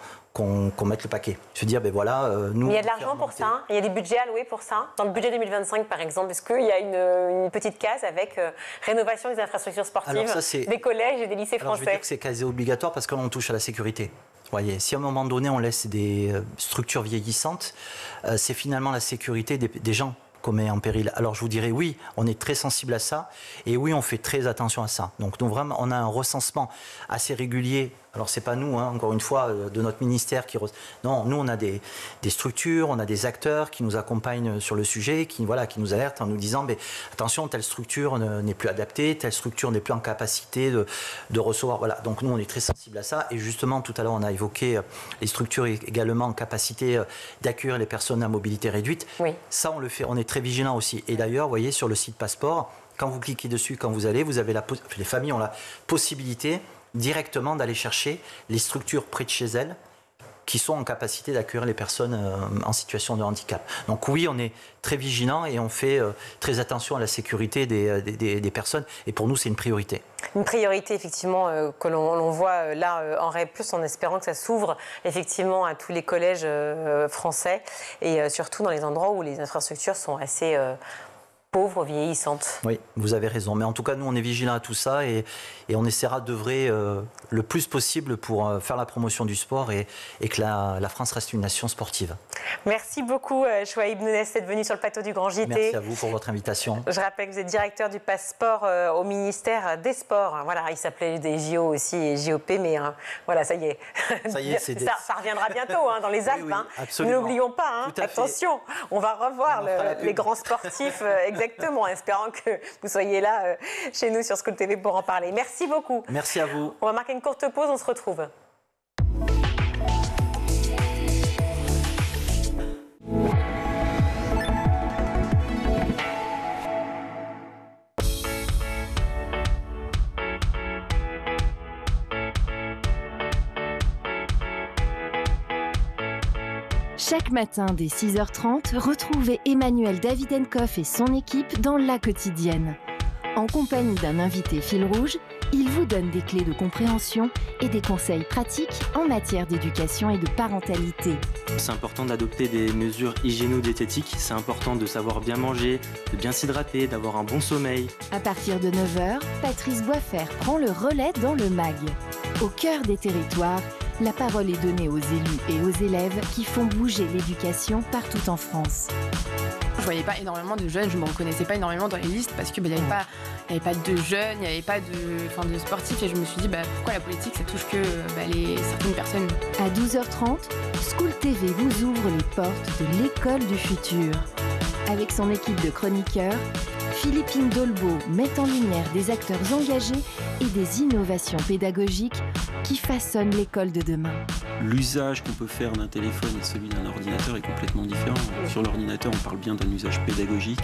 mette le paquet. Se dire, voilà, nous... Mais il y a de l'argent pour ça, hein. Il y a des budgets alloués pour ça. Dans le budget 2025, par exemple, est-ce qu'il y a une petite case avec rénovation des infrastructures sportives des collèges et des lycées français? Je veux dire que c'est quasi obligatoire parce que là, on touche à la sécurité. Voyez, si à un moment donné, on laisse des structures vieillissantes, c'est finalement la sécurité des gens qu'on met en péril. Alors je vous dirais oui, on est très sensible à ça et oui, on fait très attention à ça. Donc nous vraiment, on a un recensement assez régulier. Alors c'est pas nous, encore une fois, de notre ministère qui... Non, nous on a des structures, on a des acteurs qui nous accompagnent sur le sujet, qui nous alertent en nous disant attention, telle structure n'est plus adaptée, telle structure n'est plus en capacité de recevoir. Voilà. Donc nous on est très sensible à ça et justement tout à l'heure on a évoqué les structures également en capacité d'accueillir les personnes à mobilité réduite. Oui. Ça on le fait, on est très vigilant aussi. Et d'ailleurs, vous voyez sur le site Passeport, quand vous cliquez dessus, quand vous allez, les familles ont la possibilité directement d'aller chercher les structures près de chez elles qui sont en capacité d'accueillir les personnes en situation de handicap. Donc oui, on est très vigilant et on fait très attention à la sécurité des personnes et pour nous, c'est une priorité. Une priorité, effectivement, que l'on voit là en REP+, en espérant que ça s'ouvre effectivement à tous les collèges français et surtout dans les endroits où les infrastructures sont assez... pauvres, vieillissantes. Oui, vous avez raison. Mais en tout cas, nous, on est vigilants à tout ça et on essaiera d'œuvrer le plus possible pour faire la promotion du sport et que la France reste une nation sportive. Merci beaucoup, Chouaib Nounès, d'être venu sur le plateau du Grand JT. Merci à vous pour votre invitation. Je rappelle que vous êtes directeur du passeport au ministère des Sports. Voilà, il s'appelait des JO aussi et JOP, mais voilà, ça y est. Ça y est, ça reviendra bientôt dans les Alpes. Oui, absolument. N'oublions pas, attention, on va revoir les grands sportifs. Exactement, espérant que vous soyez là chez nous sur School TV pour en parler. Merci beaucoup. Merci à vous. On va marquer une courte pause, on se retrouve. Chaque matin dès 6h30, retrouvez Emmanuel Davidenkoff et son équipe dans La Quotidienne. En compagnie d'un invité fil rouge, il vous donne des clés de compréhension et des conseils pratiques en matière d'éducation et de parentalité. C'est important d'adopter des mesures hygiéno-diététiques, c'est important de savoir bien manger, de bien s'hydrater, d'avoir un bon sommeil. À partir de 9h, Patrice Boisfer prend le relais dans le MAG. Au cœur des territoires, la parole est donnée aux élus et aux élèves qui font bouger l'éducation partout en France. Je voyais pas énormément de jeunes, je me reconnaissais pas énormément dans les listes parce qu'il n'y avait pas de jeunes, il n'y avait pas de sportifs et je me suis dit pourquoi la politique ça touche que certaines personnes. À 12h30, School TV vous ouvre les portes de l'école du futur. Avec son équipe de chroniqueurs, Philippine Dolbeau met en lumière des acteurs engagés et des innovations pédagogiques qui façonnent l'école de demain. L'usage qu'on peut faire d'un téléphone et celui d'un ordinateur est complètement différent. Sur l'ordinateur, on parle bien d'un usage pédagogique.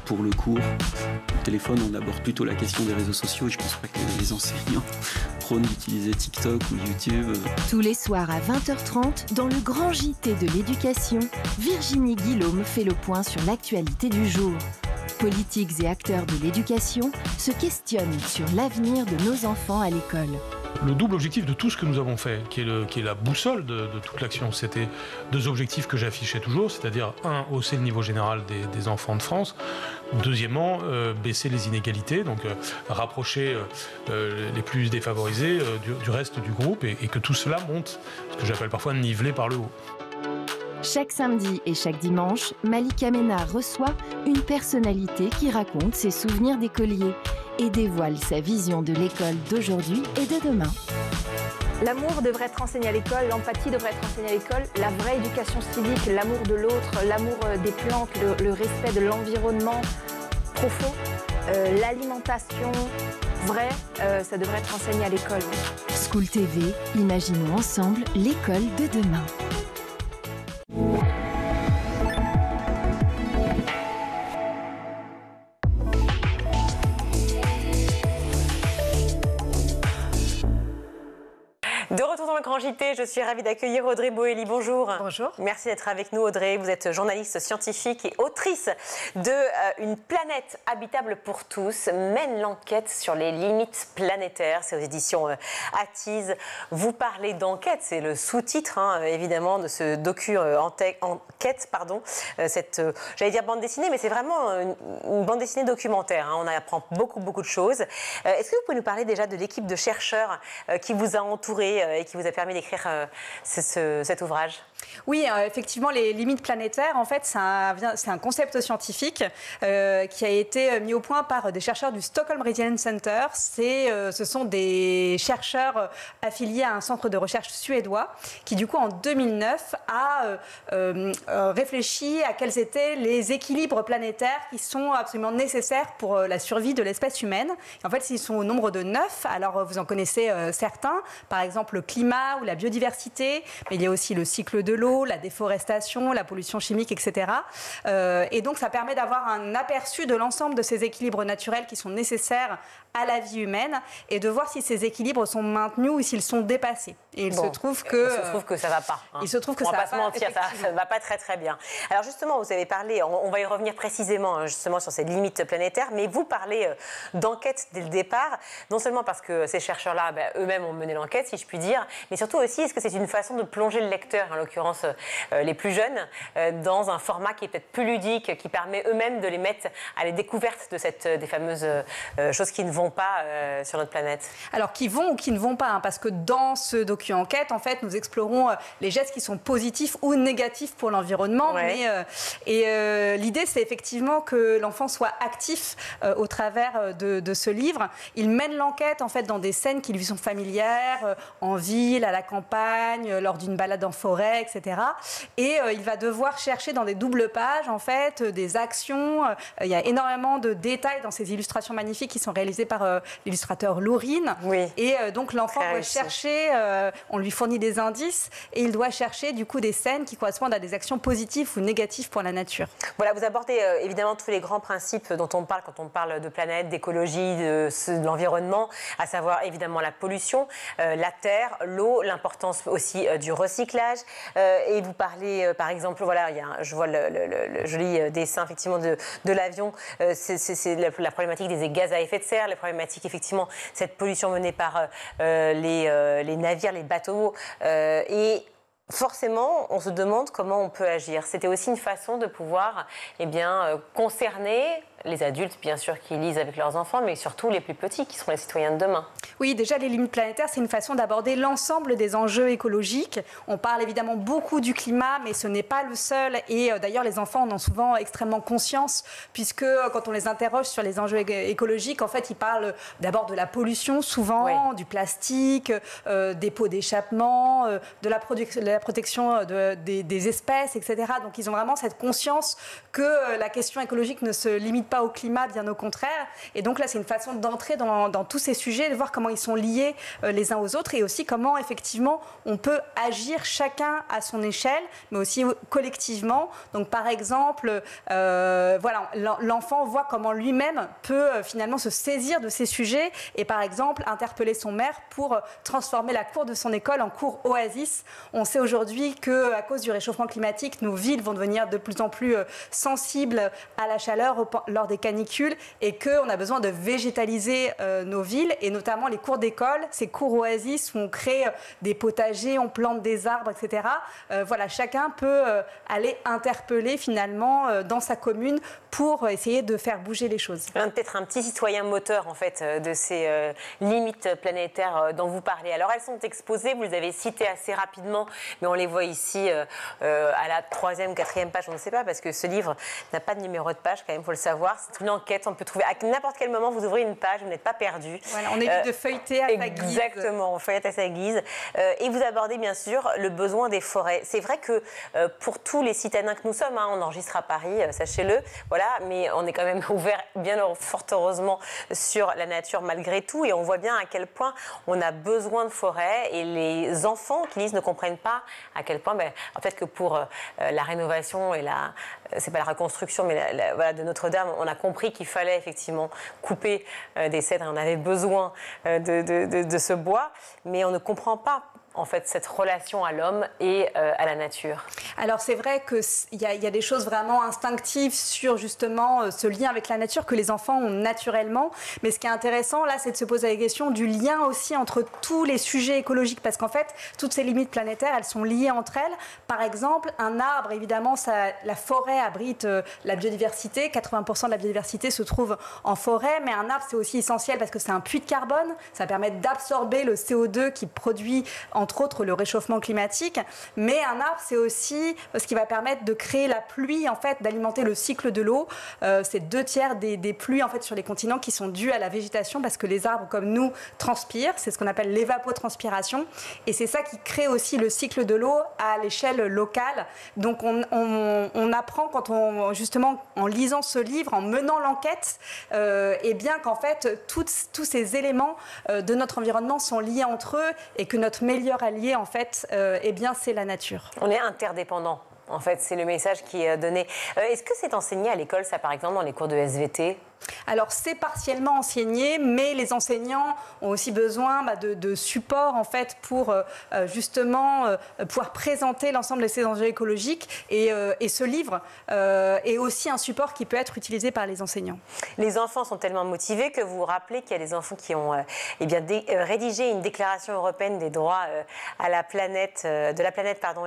Pour le cours, le téléphone, on aborde plutôt la question des réseaux sociaux et je ne pense pas que les enseignants prônent d'utiliser TikTok ou YouTube. Tous les soirs à 20h30, dans le grand JT de l'éducation, Virginie Guillaume fait le point sur l'actualité du jour. Politiques et acteurs de l'éducation se questionnent sur l'avenir de nos enfants à l'école. Le double objectif de tout ce que nous avons fait, qui est la boussole de toute l'action, c'était deux objectifs que j'affichais toujours, c'est-à-dire un, hausser le niveau général des enfants de France, deuxièmement, baisser les inégalités, donc rapprocher les plus défavorisés du reste du groupe et que tout cela monte, ce que j'appelle parfois niveler par le haut. Chaque samedi et chaque dimanche, Malika Ménard reçoit une personnalité qui raconte ses souvenirs d'écolier et dévoile sa vision de l'école d'aujourd'hui et de demain. L'amour devrait être enseigné à l'école, l'empathie devrait être enseignée à l'école, la vraie éducation civique, l'amour de l'autre, l'amour des plantes, le respect de l'environnement profond, l'alimentation vraie, ça devrait être enseigné à l'école. School TV, imaginons ensemble l'école de demain. Grand JT, je suis ravie d'accueillir Audrey Boelly. Bonjour. Bonjour. Merci d'être avec nous, Audrey. Vous êtes journaliste scientifique et autrice de Une planète habitable pour tous, mène l'enquête sur les limites planétaires. C'est aux éditions Attise. Vous parlez d'enquête, c'est le sous-titre, évidemment, de ce enquête, cette, j'allais dire bande dessinée, mais c'est vraiment une bande dessinée documentaire. On apprend beaucoup de choses. Est-ce que vous pouvez nous parler déjà de l'équipe de chercheurs qui vous a entouré et qui vous a permis d'écrire cet ouvrage? Oui, effectivement, les limites planétaires, en fait, c'est un concept scientifique qui a été mis au point par des chercheurs du Stockholm Radiation Center. Ce sont des chercheurs affiliés à un centre de recherche suédois qui, du coup, en 2009, a réfléchi à quels étaient les équilibres planétaires qui sont absolument nécessaires pour la survie de l'espèce humaine. Et en fait, ils sont au nombre de 9. Alors, vous en connaissez certains, par exemple le climat ou la biodiversité, mais il y a aussi le cycle de l'eau, la déforestation, la pollution chimique, etc. Et donc, ça permet d'avoir un aperçu de l'ensemble de ces équilibres naturels qui sont nécessaires à la vie humaine et de voir si ces équilibres sont maintenus ou s'ils sont dépassés. Et il se trouve que ça ne va pas. Il se trouve que ça va pas se mentir, ça ne va pas très bien. Alors justement, vous avez parlé, on va y revenir précisément justement sur ces limites planétaires, mais vous parlez d'enquête dès le départ, non seulement parce que ces chercheurs-là, eux-mêmes ont mené l'enquête, si je puis dire, mais surtout aussi, est-ce que c'est une façon de plonger le lecteur, en l'occurrence les plus jeunes, dans un format qui est peut-être plus ludique, qui permet eux-mêmes de les mettre à la découverte de des fameuses choses qui ne vont pas sur notre planète? Alors, qui vont ou qui ne vont pas, parce que dans ce docu-enquête, en fait, nous explorons les gestes qui sont positifs ou négatifs pour l'environnement. Ouais. L'idée, c'est effectivement que l'enfant soit actif au travers de ce livre. Il mène l'enquête, en fait, dans des scènes qui lui sont familières, en ville, à la campagne, lors d'une balade en forêt, etc. Et il va devoir chercher dans des doubles pages, en fait, des actions. Il y a énormément de détails dans ces illustrations magnifiques qui sont réalisées par l'illustrateur Lourine. Oui. Et donc, l'enfant doit chercher, on lui fournit des indices, et il doit chercher, du coup, des scènes qui correspondent à des actions positives ou négatives pour la nature. Voilà, vous abordez évidemment tous les grands principes dont on parle quand on parle de planète, d'écologie, de l'environnement, à savoir évidemment la pollution, la terre, l'eau, l'importance aussi du recyclage. Et vous parlez, par exemple, voilà, je vois le joli dessin effectivement de l'avion, c'est la problématique des gaz à effet de serre, la problématique effectivement cette pollution menée par les navires, les bateaux, et forcément, on se demande comment on peut agir. C'était aussi une façon de pouvoir concerner les adultes, bien sûr, qui lisent avec leurs enfants, mais surtout les plus petits, qui seront les citoyens de demain. Oui, déjà, les limites planétaires, c'est une façon d'aborder l'ensemble des enjeux écologiques. On parle évidemment beaucoup du climat, mais ce n'est pas le seul. Et d'ailleurs, les enfants en ont souvent extrêmement conscience, puisque quand on les interroge sur les enjeux écologiques, en fait, ils parlent d'abord de la pollution, souvent, du plastique, des pots d'échappement, de la protection des espèces, etc. Donc, ils ont vraiment cette conscience que la question écologique ne se limite pas au climat, bien au contraire. Et donc là, c'est une façon d'entrer dans tous ces sujets, de voir comment ils sont liés les uns aux autres et aussi comment, effectivement, on peut agir chacun à son échelle, mais aussi collectivement. Donc, par exemple, l'enfant voit comment lui-même peut finalement se saisir de ces sujets et, par exemple, interpeller son maire pour transformer la cour de son école en cour oasis. On sait aujourd'hui qu'à cause du réchauffement climatique, nos villes vont devenir de plus en plus sensibles à la chaleur lors des canicules et qu'on a besoin de végétaliser nos villes et notamment les cours d'école, ces cours oasis où on crée des potagers, on plante des arbres, etc. Chacun peut aller interpeller finalement dans sa commune pour essayer de faire bouger les choses. Peut-être un petit citoyen moteur en fait de ces limites planétaires dont vous parlez. Alors elles sont exposées, vous les avez citées assez rapidement, mais on les voit ici à la 3e, 4e page, on ne sait pas parce que ce livre n'a pas de numéro de page quand même, il faut le savoir. C'est une enquête, on peut trouver à n'importe quel moment, vous ouvrez une page, vous n'êtes pas perdu. Voilà, on évite de feuilleter à sa guise. Exactement, on feuillette à sa guise. Et vous abordez bien sûr le besoin des forêts. C'est vrai que pour tous les citadins que nous sommes, on enregistre à Paris, sachez-le, voilà, mais on est quand même ouvert, fort heureusement, sur la nature malgré tout. Et on voit bien à quel point on a besoin de forêts. Et les enfants qui lisent ne comprennent pas à quel point, peut-être que pour la rénovation et c'est pas la reconstruction, mais de Notre-Dame, on a compris qu'il fallait effectivement couper des cèdres et on avait besoin de ce bois, mais on ne comprend pas en fait, cette relation à l'homme et à la nature? Alors c'est vrai qu'il y a des choses vraiment instinctives sur justement ce lien avec la nature que les enfants ont naturellement. Mais ce qui est intéressant là, c'est de se poser la question du lien aussi entre tous les sujets écologiques. Parce qu'en fait, toutes ces limites planétaires, elles sont liées entre elles. Par exemple, un arbre, évidemment, la forêt abrite la biodiversité. 80% de la biodiversité se trouve en forêt. Mais un arbre, c'est aussi essentiel parce que c'est un puits de carbone. Ça permet d'absorber le CO2 qui produit, entre autres, le réchauffement climatique. Mais un arbre, c'est aussi ce qui va permettre de créer la pluie, en fait, d'alimenter le cycle de l'eau. C'est 2/3 des pluies, en fait, sur les continents qui sont dues à la végétation parce que les arbres, comme nous, transpirent. C'est ce qu'on appelle l'évapotranspiration. Et c'est ça qui crée aussi le cycle de l'eau à l'échelle locale. Donc, on apprend justement, en lisant ce livre, en menant l'enquête, et bien qu'en fait, tous ces éléments de notre environnement sont liés entre eux et que notre meilleur allié, en fait, eh bien, c'est la nature. On est interdépendants. En fait, c'est le message qui est donné. Est-ce que c'est enseigné à l'école, ça, par exemple, dans les cours de SVT ? Alors, c'est partiellement enseigné, mais les enseignants ont aussi besoin de support, en fait, pour justement pouvoir présenter l'ensemble de ces enjeux écologiques. Et ce livre est aussi un support qui peut être utilisé par les enseignants. Les enfants sont tellement motivés que vous vous rappelez qu'il y a des enfants qui ont rédigé une déclaration européenne des droits de la planète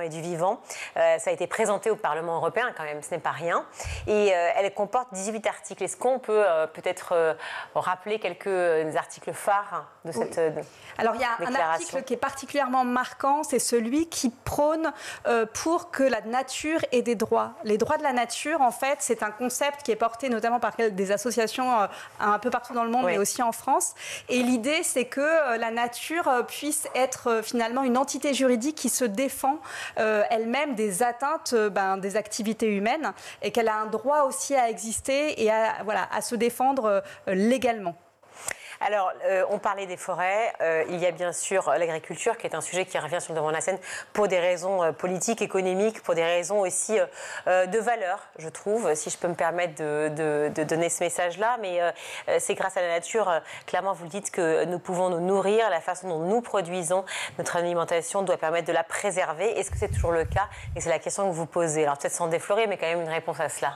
et du vivant. Ça a été présenté au Parlement européen, quand même, ce n'est pas rien. Et elle comporte 18 articles. Est-ce qu'on peut peut-être rappeler quelques articles phares de cette Alors, il y a un article qui est particulièrement marquant, c'est celui qui prône pour que la nature ait des droits. Les droits de la nature, en fait, c'est un concept qui est porté notamment par des associations un peu partout dans le monde, mais aussi en France. Et l'idée, c'est que la nature puisse être finalement une entité juridique qui se défend elle-même des atteintes des activités humaines et qu'elle a un droit aussi à exister et à se défendre légalement. Alors, on parlait des forêts. Il y a bien sûr l'agriculture, qui est un sujet qui revient sur le devant de la scène pour des raisons politiques, économiques, pour des raisons aussi de valeur, je trouve, si je peux me permettre de donner ce message-là. Mais c'est grâce à la nature, clairement, vous le dites, que nous pouvons nous nourrir. La façon dont nous produisons notre alimentation doit permettre de la préserver. Est-ce que c'est toujours le cas? Et c'est la question que vous posez. Alors, peut-être sans déflorer, mais quand même une réponse à cela.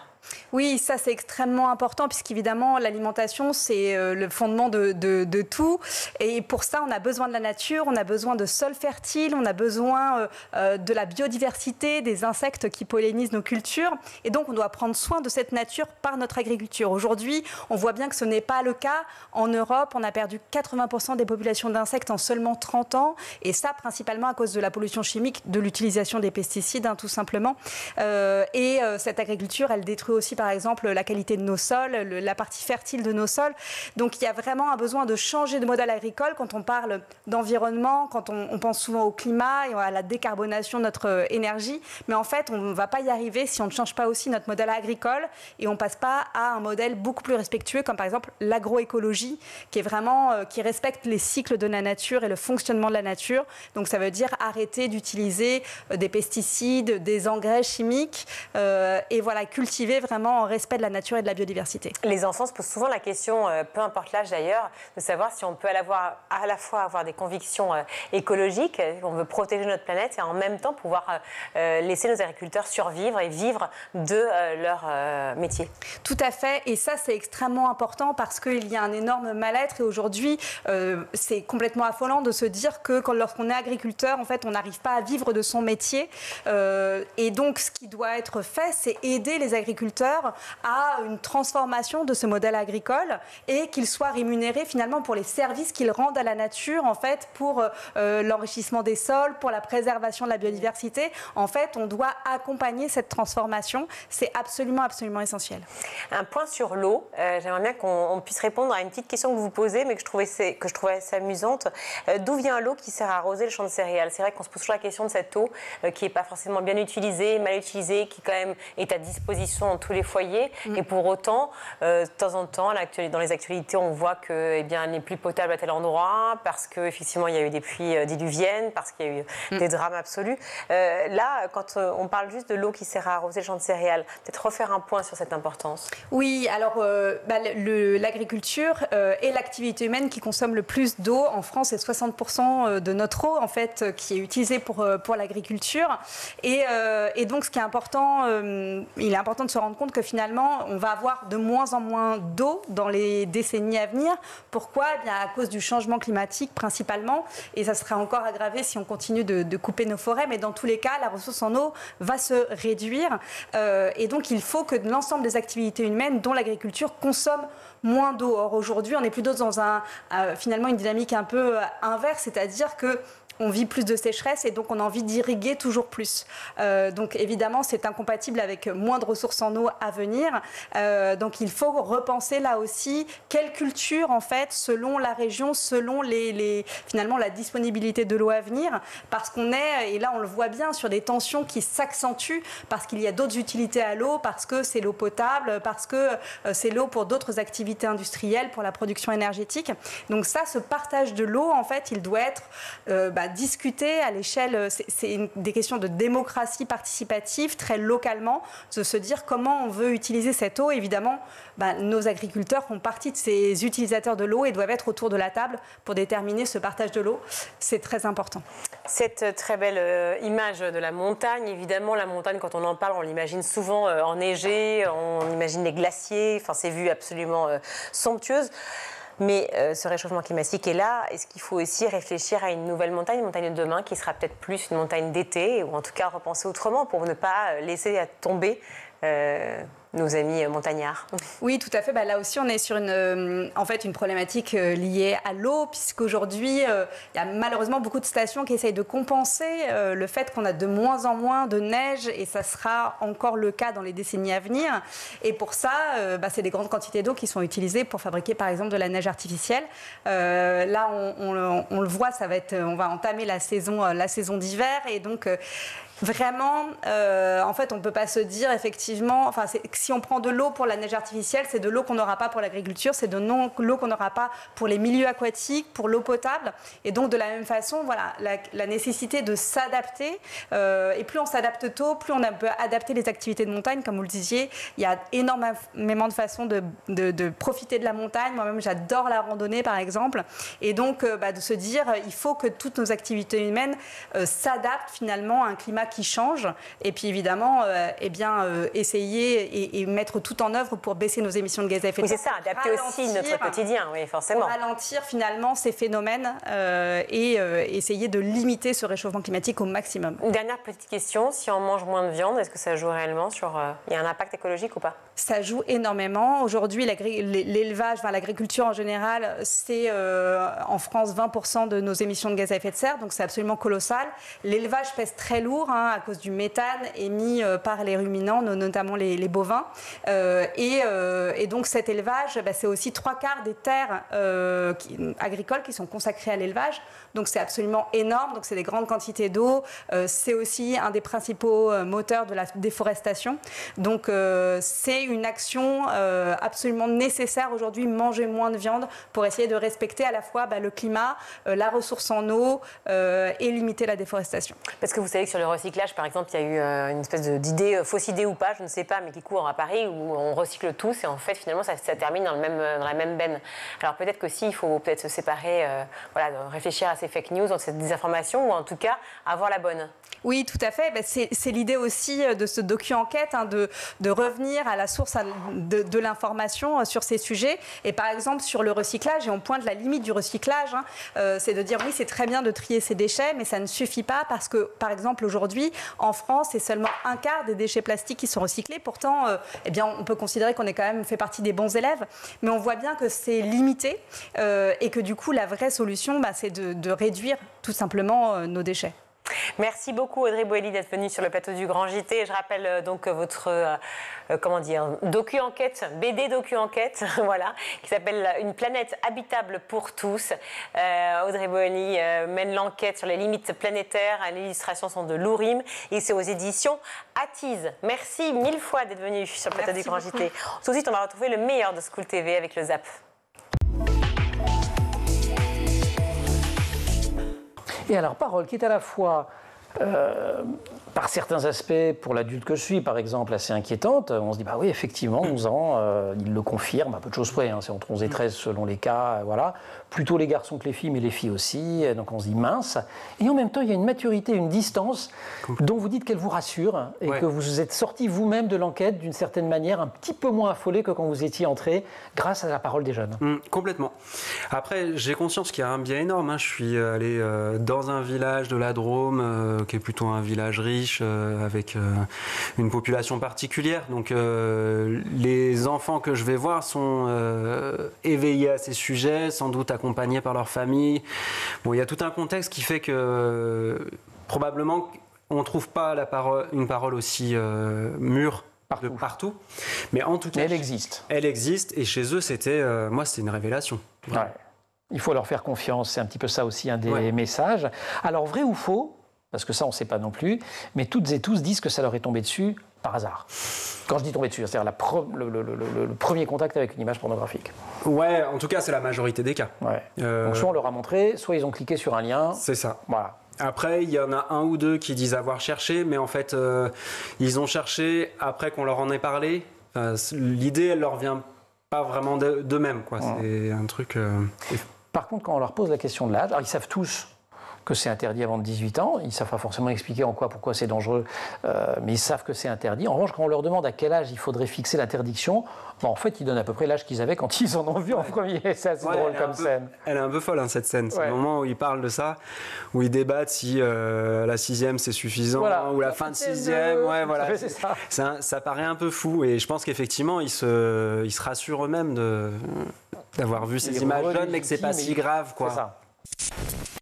Oui, ça c'est extrêmement important puisqu'évidemment l'alimentation c'est le fondement de tout et pour ça on a besoin de la nature, on a besoin de sols fertiles, on a besoin de la biodiversité, des insectes qui pollinisent nos cultures et donc on doit prendre soin de cette nature par notre agriculture. Aujourd'hui, on voit bien que ce n'est pas le cas. En Europe, on a perdu 80% des populations d'insectes en seulement 30 ans et ça principalement à cause de la pollution chimique, de l'utilisation des pesticides tout simplement. Cette agriculture, elle détruit aussi par exemple la qualité de nos sols, la partie fertile de nos sols. Donc il y a vraiment un besoin de changer de modèle agricole quand on parle d'environnement, quand on pense souvent au climat et à la décarbonation de notre énergie. Mais en fait, on ne va pas y arriver si on ne change pas aussi notre modèle agricole et on ne passe pas à un modèle beaucoup plus respectueux comme par exemple l'agroécologie qui est vraiment qui respecte les cycles de la nature et le fonctionnement de la nature. Donc ça veut dire arrêter d'utiliser des pesticides, des engrais chimiques et cultiver vraiment en respect de la nature et de la biodiversité. Les enfants se posent souvent la question, peu importe l'âge d'ailleurs, de savoir si on peut à la fois avoir des convictions écologiques, on veut protéger notre planète et en même temps pouvoir laisser nos agriculteurs survivre et vivre de leur métier. Tout à fait, et ça c'est extrêmement important parce qu'il y a un énorme mal-être et aujourd'hui c'est complètement affolant de se dire que lorsqu'on est agriculteur, en fait on n'arrive pas à vivre de son métier et donc ce qui doit être fait, c'est aider les agriculteurs à une transformation de ce modèle agricole et qu'ils soient rémunérés finalement pour les services qu'ils rendent à la nature, en fait, pour l'enrichissement des sols, pour la préservation de la biodiversité. En fait, on doit accompagner cette transformation. C'est absolument, absolument essentiel. Un point sur l'eau. J'aimerais bien qu'on puisse répondre à une petite question que vous posez, mais que je trouvais assez amusante. D'où vient l'eau qui sert à arroser le champ de céréales? C'est vrai qu'on se pose toujours la question de cette eau qui n'est pas forcément bien utilisée, mal utilisée, qui quand même est à disposition dans tous les foyers. Et pour autant, de temps en temps, dans les actualités, on voit que, elle n'est plus potable à tel endroit parce qu'effectivement, il y a eu des pluies diluviennes, parce qu'il y a eu des drames absolus. Là, quand on parle juste de l'eau qui sert à arroser le champ de céréales, peut-être refaire un point sur cette importance. Oui, alors l'agriculture est l'activité humaine qui consomme le plus d'eau. En France, c'est 60% de notre eau, en fait, qui est utilisée pour l'agriculture. Et donc, ce qui est important, il est important de se rendre compte que finalement, on va avoir de moins en moins d'eau dans les décennies à venir. Pourquoi ? Eh bien, à cause du changement climatique, principalement. Et ça sera encore aggravé si on continue de couper nos forêts. Mais dans tous les cas, la ressource en eau va se réduire. Et donc, il faut que l'ensemble des activités humaines, dont l'agriculture, consomment moins d'eau. Or, aujourd'hui, on est plutôt dans finalement une dynamique un peu inverse, c'est-à-dire que on vit plus de sécheresse et donc on a envie d'irriguer toujours plus. Donc évidemment, c'est incompatible avec moins de ressources en eau à venir. Donc il faut repenser là aussi quelle culture, en fait, selon la région, selon finalement la disponibilité de l'eau à venir. Parce qu'on est, et là on le voit bien, sur des tensions qui s'accentuent parce qu'il y a d'autres utilités à l'eau, parce que c'est l'eau potable, parce que c'est l'eau pour d'autres activités industrielles, pour la production énergétique. Donc ça, ce partage de l'eau, en fait, il doit être discuter à l'échelle, c'est des questions de démocratie participative, très localement, de se dire comment on veut utiliser cette eau. Évidemment, nos agriculteurs font partie de ces utilisateurs de l'eau et doivent être autour de la table pour déterminer ce partage de l'eau. C'est très important. Cette très belle image de la montagne, évidemment, la montagne, quand on en parle, on l'imagine souvent enneigée, on imagine les glaciers, enfin, ces vues absolument somptueuses. Mais ce réchauffement climatique est là. Est-ce qu'il faut aussi réfléchir à une nouvelle montagne, une montagne de demain, qui sera peut-être plus une montagne d'été, ou en tout cas repenser autrement pour ne pas laisser tomber nos amis montagnards? Oui, tout à fait. Là aussi, on est sur une problématique liée à l'eau, puisqu'aujourd'hui, il y a malheureusement beaucoup de stations qui essayent de compenser le fait qu'on a de moins en moins de neige, et ça sera encore le cas dans les décennies à venir. Et pour ça, c'est des grandes quantités d'eau qui sont utilisées pour fabriquer, par exemple, de la neige artificielle. Là, on le voit, on va entamer la saison d'hiver, et donc vraiment, en fait, on ne peut pas se dire effectivement, si on prend de l'eau pour la neige artificielle, c'est de l'eau qu'on n'aura pas pour l'agriculture, c'est de l'eau qu'on n'aura pas pour les milieux aquatiques, pour l'eau potable. Et donc, de la même façon, voilà, la nécessité de s'adapter. Et plus on s'adapte tôt, plus on peut adapter les activités de montagne. Comme vous le disiez, il y a énormément de façons de profiter de la montagne. Moi-même, j'adore la randonnée, par exemple. Et donc, de se dire, il faut que toutes nos activités humaines s'adaptent finalement à un climat qui change, et puis évidemment essayer et mettre tout en œuvre pour baisser nos émissions de gaz à effet de serre. Oui, c'est ça, adapter aussi notre quotidien, oui, forcément. Pour ralentir finalement ces phénomènes et essayer de limiter ce réchauffement climatique au maximum. Une dernière petite question, si on mange moins de viande, est-ce que ça joue réellement sur... il y a un impact écologique ou pas? Ça joue énormément. Aujourd'hui, l'élevage, l'agriculture en général, c'est en France 20% de nos émissions de gaz à effet de serre, donc c'est absolument colossal. L'élevage pèse très lourd à cause du méthane émis par les ruminants, notamment les bovins. Et donc cet élevage, c'est aussi 3/4 des terres agricoles qui sont consacrées à l'élevage. Donc c'est absolument énorme, donc c'est des grandes quantités d'eau. C'est aussi un des principaux moteurs de la déforestation. Donc c'est une action absolument nécessaire aujourd'hui, manger moins de viande pour essayer de respecter à la fois le climat, la ressource en eau et limiter la déforestation. Parce que vous savez que sur le recyclage, par exemple, il y a eu une espèce d'idée, fausse idée ou pas, je ne sais pas, mais qui court à Paris, où on recycle tous et en fait, finalement, ça termine dans la même benne. Alors peut-être qu'aussi, il faut peut-être se séparer, de réfléchir à ces fake news, à cette désinformation, ou en tout cas, avoir la bonne. Oui, tout à fait. C'est l'idée aussi de ce docu-enquête, de revenir à la source de l'information sur ces sujets. Et par exemple, sur le recyclage, et on pointe la limite du recyclage, c'est de dire oui, c'est très bien de trier ces déchets, mais ça ne suffit pas parce que, par exemple, aujourd'hui, en France, c'est seulement 1/4 des déchets plastiques qui sont recyclés. Pourtant, on peut considérer qu'on est quand même fait partie des bons élèves, mais on voit bien que c'est limité et que du coup, la vraie solution, c'est de réduire tout simplement nos déchets. Merci beaucoup Audrey Boelly d'être venue sur le plateau du Grand JT. Je rappelle donc votre docu-enquête, BD docu-enquête, voilà, qui s'appelle Une planète habitable pour tous. Audrey Boelly mène l'enquête sur les limites planétaires. Les illustrations sont de Lourim et c'est aux éditions Attise. Merci mille fois d'être venu sur le plateau du Grand JT. Tout de suite, on va retrouver le meilleur de School TV avec le Zap. Et alors, Parole, qui est à la fois, par certains aspects, pour l'adulte que je suis, par exemple, assez inquiétante, on se dit, bah oui, effectivement, 11 ans, il le confirme, à peu de choses près, hein, c'est entre 11 et 13 selon les cas, voilà. Plutôt les garçons que les filles, mais les filles aussi, donc on se dit mince. Et en même temps, il y a une maturité, une distance, dont vous dites qu'elle vous rassure, et que vous êtes sorti vous-même de l'enquête d'une certaine manière, un petit peu moins affolé que quand vous étiez entré, grâce à la parole des jeunes. Complètement. Après, j'ai conscience qu'il y a un biais énorme, hein. Je suis allé dans un village de la Drôme, qui est plutôt un village riche, avec une population particulière. Donc les enfants que je vais voir sont éveillés à ces sujets, sans doute accompagnés par leur famille. Bon, il y a tout un contexte qui fait que probablement on ne trouve pas une parole aussi mûre partout. Mais en tout cas, elle existe. Elle existe et chez eux, c'était une révélation. Ouais. Il faut leur faire confiance, c'est un petit peu ça aussi un des messages. Alors vrai ou faux, parce que ça on ne sait pas non plus, mais toutes et tous disent que ça leur est tombé dessus par hasard. Quand je dis tombé dessus, c'est-à-dire le premier contact avec une image pornographique. Ouais, en tout cas c'est la majorité des cas. Ouais. Donc soit on leur a montré, soit ils ont cliqué sur un lien. C'est ça. Voilà. Après, il y en a un ou deux qui disent avoir cherché, mais en fait, ils ont cherché après qu'on leur en ait parlé. L'idée, elle leur vient pas vraiment d'eux-mêmes, quoi. C'est un truc... Par contre, quand on leur pose la question de l'âge, alors ils savent tous que c'est interdit avant de 18 ans, ils ne savent pas forcément expliquer pourquoi c'est dangereux, mais ils savent que c'est interdit. En revanche, quand on leur demande à quel âge il faudrait fixer l'interdiction, en fait, ils donnent à peu près l'âge qu'ils avaient quand ils en ont vu en premier. C'est assez drôle comme scène. Elle est un peu folle, hein, cette scène. C'est le moment où ils parlent de ça, où ils débattent si la 6e c'est suffisant, ou la fin de 6e. Ouais, voilà. C'est ça. Ça paraît un peu fou, et je pense qu'effectivement, ils se rassurent eux-mêmes d'avoir vu ces images jeunes, mais que c'est pas si grave, quoi. C'est ça.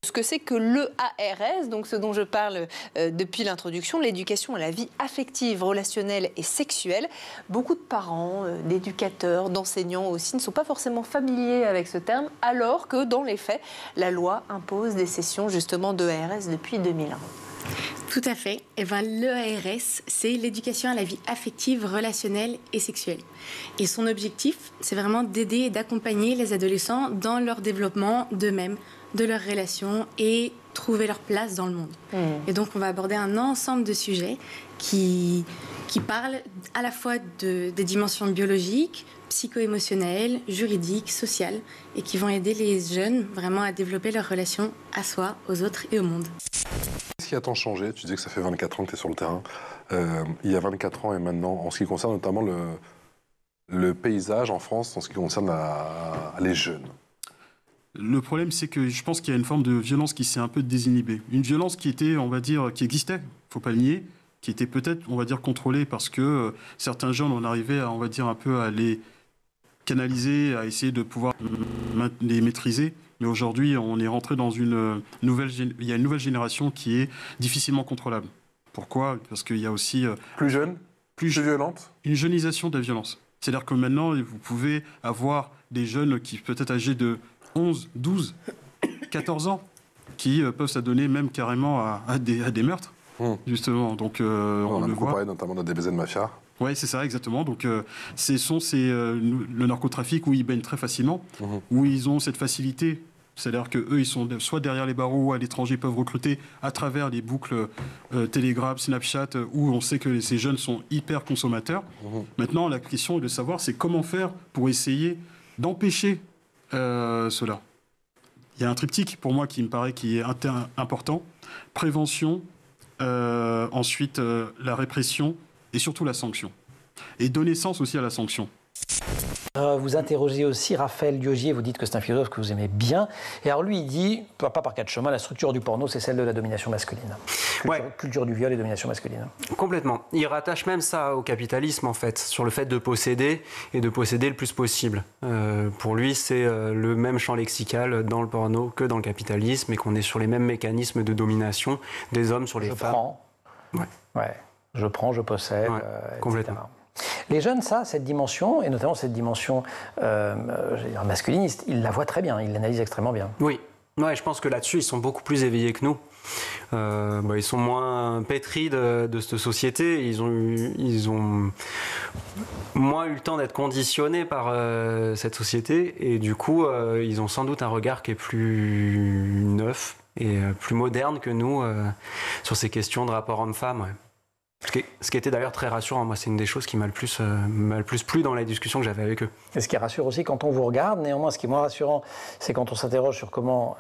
Ce que c'est que l'EARS, donc ce dont je parle depuis l'introduction, l'éducation à la vie affective, relationnelle et sexuelle. Beaucoup de parents, d'éducateurs, d'enseignants aussi ne sont pas forcément familiers avec ce terme, alors que dans les faits, la loi impose des sessions justement d'EARS depuis 2001. Tout à fait. L'EARS, c'est l'éducation à la vie affective, relationnelle et sexuelle. Et son objectif, c'est vraiment d'aider et d'accompagner les adolescents dans leur développement d'eux-mêmes, de leurs relations et trouver leur place dans le monde. Et donc, on va aborder un ensemble de sujets qui parlent à la fois des dimensions biologiques, psycho-émotionnelles, juridiques, sociales, et qui vont aider les jeunes vraiment à développer leurs relations à soi, aux autres et au monde. Qu'est-ce qui a tant changé? Tu disais que ça fait 24 ans que tu es sur le terrain. Il y a 24 ans et maintenant, en ce qui concerne notamment le paysage en France, en ce qui concerne les jeunes. Le problème, c'est que je pense qu'il y a une forme de violence qui s'est un peu désinhibée. Une violence qui était, on va dire, qui existait, il ne faut pas le nier, qui était peut-être, on va dire, contrôlée parce que certains jeunes, on arrivait, on va dire, un peu à les canaliser, à essayer de pouvoir les maîtriser. Mais aujourd'hui, on est rentré dans il y a une nouvelle génération qui est difficilement contrôlable. Pourquoi? Parce qu'il y a aussi... plus jeune, plus violente. Une jeunisation de la violence. C'est-à-dire que maintenant, vous pouvez avoir des jeunes qui peut-être âgés de 11, 12, 14 ans, qui peuvent s'adonner même carrément à des meurtres, justement. Donc, on a beaucoup parlé notamment de DBZ Mafia. Oui, c'est ça, exactement. Donc, le narcotrafic où ils baignent très facilement, où ils ont cette facilité. C'est-à-dire qu'eux, ils sont soit derrière les barreaux, à l'étranger, ils peuvent recruter à travers les boucles Telegram, Snapchat, où on sait que ces jeunes sont hyper consommateurs. Maintenant, la question est de savoir, c'est comment faire pour essayer d'empêcher cela. Il y a un triptyque, pour moi, qui me paraît qui est important. Prévention, ensuite la répression et surtout la sanction. Et donner sens aussi à la sanction. Vous interrogez aussi Raphaël Liogier, vous dites que c'est un philosophe que vous aimez bien. Et alors lui, il dit, pas par quatre chemins, la structure du porno, c'est celle de la domination masculine. Culture du viol et domination masculine. Complètement. Il rattache même ça au capitalisme, en fait, sur le fait de posséder et de posséder le plus possible. Pour lui, c'est le même champ lexical dans le porno que dans le capitalisme et qu'on est sur les mêmes mécanismes de domination des hommes sur les femmes. Je prends, je possède, complètement. etc. Les jeunes, cette dimension, et notamment cette dimension masculiniste, ils la voient très bien, ils l'analysent extrêmement bien. Oui, je pense que là-dessus, ils sont beaucoup plus éveillés que nous. Ils sont moins pétris de cette société, ils ont moins eu le temps d'être conditionnés par cette société, et du coup, ils ont sans doute un regard qui est plus neuf et plus moderne que nous sur ces questions de rapport homme-femme. Ouais. Ce qui était d'ailleurs très rassurant. Moi, c'est une des choses qui m'a le plus plu dans les discussions que j'avais avec eux. Et ce qui rassure aussi quand on vous regarde, néanmoins, ce qui est moins rassurant, c'est quand on s'interroge sur comment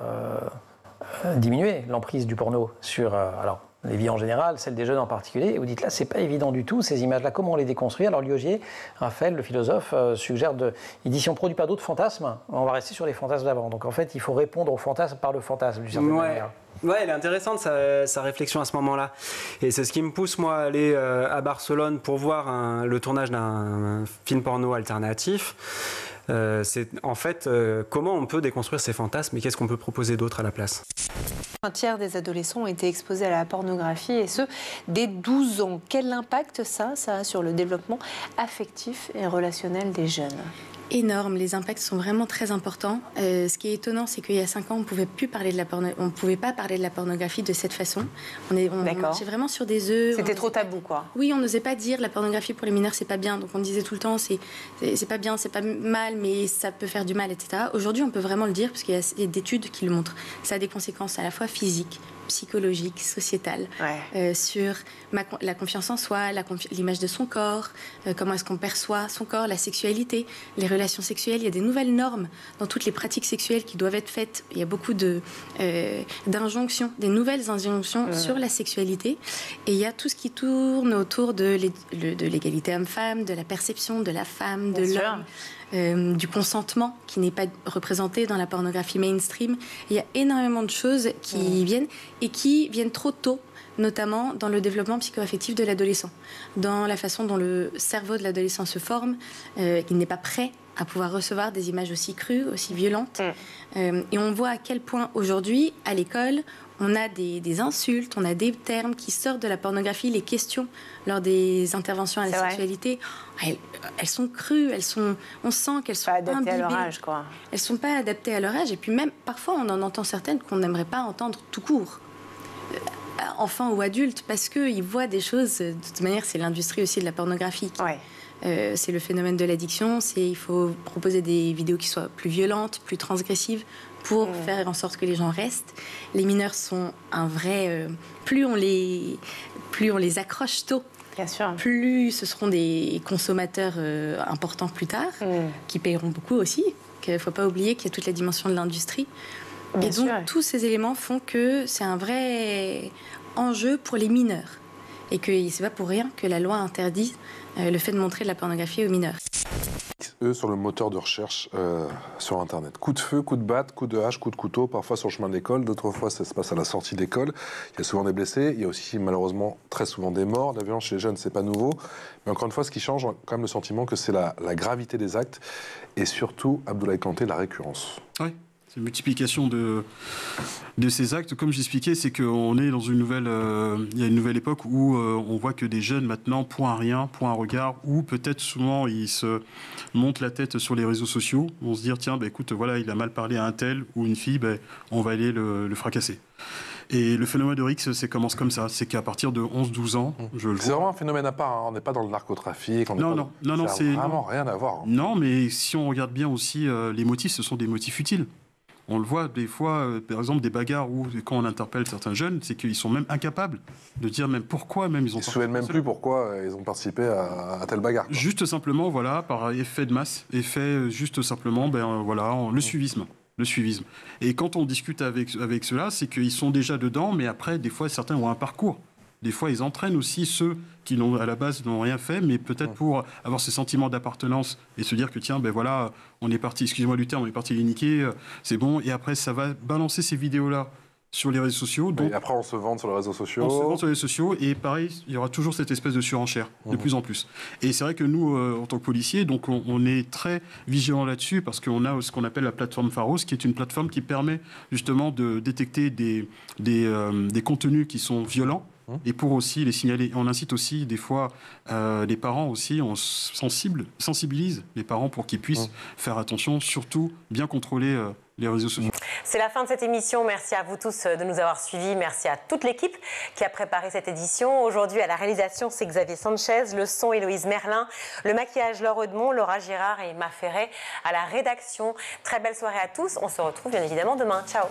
diminuer l'emprise du porno sur les vies en général, celle des jeunes en particulier. Et vous dites là, c'est pas évident du tout, ces images-là, comment on les déconstruit. Alors Liogier, Raphaël, le philosophe, suggère il dit si on ne produit pas d'autres fantasmes, on va rester sur les fantasmes d'avant. Donc en fait, il faut répondre aux fantasmes par le fantasme, d'une certaine manière. Ouais, elle est intéressante sa réflexion à ce moment-là. Et c'est ce qui me pousse, moi, à aller à Barcelone pour voir le tournage d'un film porno alternatif. C'est en fait comment on peut déconstruire ces fantasmes et qu'est-ce qu'on peut proposer d'autre à la place. Un tiers des adolescents ont été exposés à la pornographie, et ce, dès 12 ans. Quel impact ça a sur le développement affectif et relationnel des jeunes ? Énorme, les impacts sont vraiment très importants. Ce qui est étonnant, c'est qu'il y a 5 ans, on ne pouvait pas parler de la pornographie de cette façon. On marchait vraiment sur des œufs. C'était trop tabou, quoi. Oui, on n'osait pas dire la pornographie pour les mineurs, c'est pas bien. Donc on disait tout le temps, c'est pas bien, c'est pas mal, mais ça peut faire du mal, etc. Aujourd'hui, on peut vraiment le dire parce qu'il y a d'études qui le montrent. Ça a des conséquences à la fois physiques, psychologique, sociétale, sur la confiance en soi, l'image de son corps, comment est-ce qu'on perçoit son corps, la sexualité, les relations sexuelles. Il y a des nouvelles normes dans toutes les pratiques sexuelles qui doivent être faites. Il y a beaucoup d'injonctions, des nouvelles injonctions sur la sexualité. Et il y a tout ce qui tourne autour de l'égalité homme-femme, de la perception de la femme, de l'homme. Du consentement qui n'est pas représenté dans la pornographie mainstream. Il y a énormément de choses qui viennent et qui viennent trop tôt, notamment dans le développement psycho-affectif de l'adolescent, dans la façon dont le cerveau de l'adolescent se forme, qu'il n'est pas prêt à pouvoir recevoir des images aussi crues, aussi violentes. Et on voit à quel point aujourd'hui, à l'école, on a des insultes, on a des termes qui sortent de la pornographie, les questions lors des interventions à la sexualité, elles sont crues, on sent qu'elles sont pas adaptées à leur âge, quoi. Elles sont pas adaptées à leur âge, et puis même parfois on en entend certaines qu'on n'aimerait pas entendre tout court, enfants ou adultes, parce qu'ils voient des choses. De toute manière, c'est l'industrie aussi de la pornographie. C'est le phénomène de l'addiction. Il faut proposer des vidéos qui soient plus violentes, plus transgressives, pour faire en sorte que les gens restent. Les mineurs sont un vrai... plus on les accroche tôt, bien sûr, plus ce seront des consommateurs importants plus tard, qui paieront beaucoup aussi. Il ne faut pas oublier qu'il y a toute la dimension de l'industrie. Et donc, tous ces éléments font que c'est un vrai enjeu pour les mineurs. Et que ce n'est pas pour rien que la loi interdit le fait de montrer de la pornographie aux mineurs. Eux, sur le moteur de recherche sur Internet. Coup de feu, coup de batte, coup de hache, coup de couteau, parfois sur le chemin de l'école, d'autres fois ça se passe à la sortie d'école. Il y a souvent des blessés, il y a aussi malheureusement très souvent des morts. La violence chez les jeunes, c'est pas nouveau. Mais encore une fois, ce qui change, quand même le sentiment que c'est la gravité des actes et surtout, Abdoulaye Kanté, la récurrence. Oui. C'est une multiplication de ces actes. Comme j'expliquais, c'est qu'on est dans il y a une nouvelle époque où on voit que des jeunes maintenant, point à rien, point à regard, ou peut-être souvent ils se montent la tête sur les réseaux sociaux, vont se dire tiens, écoute, voilà, il a mal parlé à un tel ou une fille, on va aller le fracasser. Et le phénomène de Rix, ça commence comme ça. C'est qu'à partir de 11-12 ans, c'est vraiment un phénomène à part. Hein. On n'est pas dans le narcotrafic. Non, c'est vraiment rien à voir. Non, mais si on regarde bien aussi, les motifs, ce sont des motifs utiles. On le voit des fois, par exemple, des bagarres où, quand on interpelle certains jeunes, c'est qu'ils sont même incapables de dire même pourquoi même ils ont... Ils ne se souviennent même plus pourquoi ils ont participé à telle bagarre. Quoi. Juste simplement, voilà, par effet de masse, juste simplement, le suivisme. Le suivisme. Et quand on discute avec ceux-là, c'est qu'ils sont déjà dedans, mais après, des fois, certains ont un parcours des fois, ils entraînent aussi ceux qui, à la base, n'ont rien fait, mais peut-être pour avoir ce sentiment d'appartenance et se dire que, tiens, ben voilà, on est parti, excusez-moi du terme, on est parti les niquer, c'est bon. Et après, ça va balancer ces vidéos-là sur les réseaux sociaux. Donc, et après, on se vend sur les réseaux sociaux. On se vend sur les réseaux sociaux et pareil, il y aura toujours cette espèce de surenchère de plus en plus. Et c'est vrai que nous, en tant que policiers, donc on est très vigilants là-dessus parce qu'on a ce qu'on appelle la plateforme Pharos, qui est une plateforme qui permet justement de détecter des contenus qui sont violents. Et pour aussi les signaler. On incite aussi des fois les parents aussi, on sensibilise les parents pour qu'ils puissent faire attention, surtout bien contrôler les réseaux sociaux. C'est la fin de cette émission. Merci à vous tous de nous avoir suivis. Merci à toute l'équipe qui a préparé cette édition. Aujourd'hui, à la réalisation, c'est Xavier Sanchez, le son, Héloïse Merlin, le maquillage, Laure Eudemont, Laura Girard et Emma Ferret à la rédaction. Très belle soirée à tous. On se retrouve bien évidemment demain. Ciao.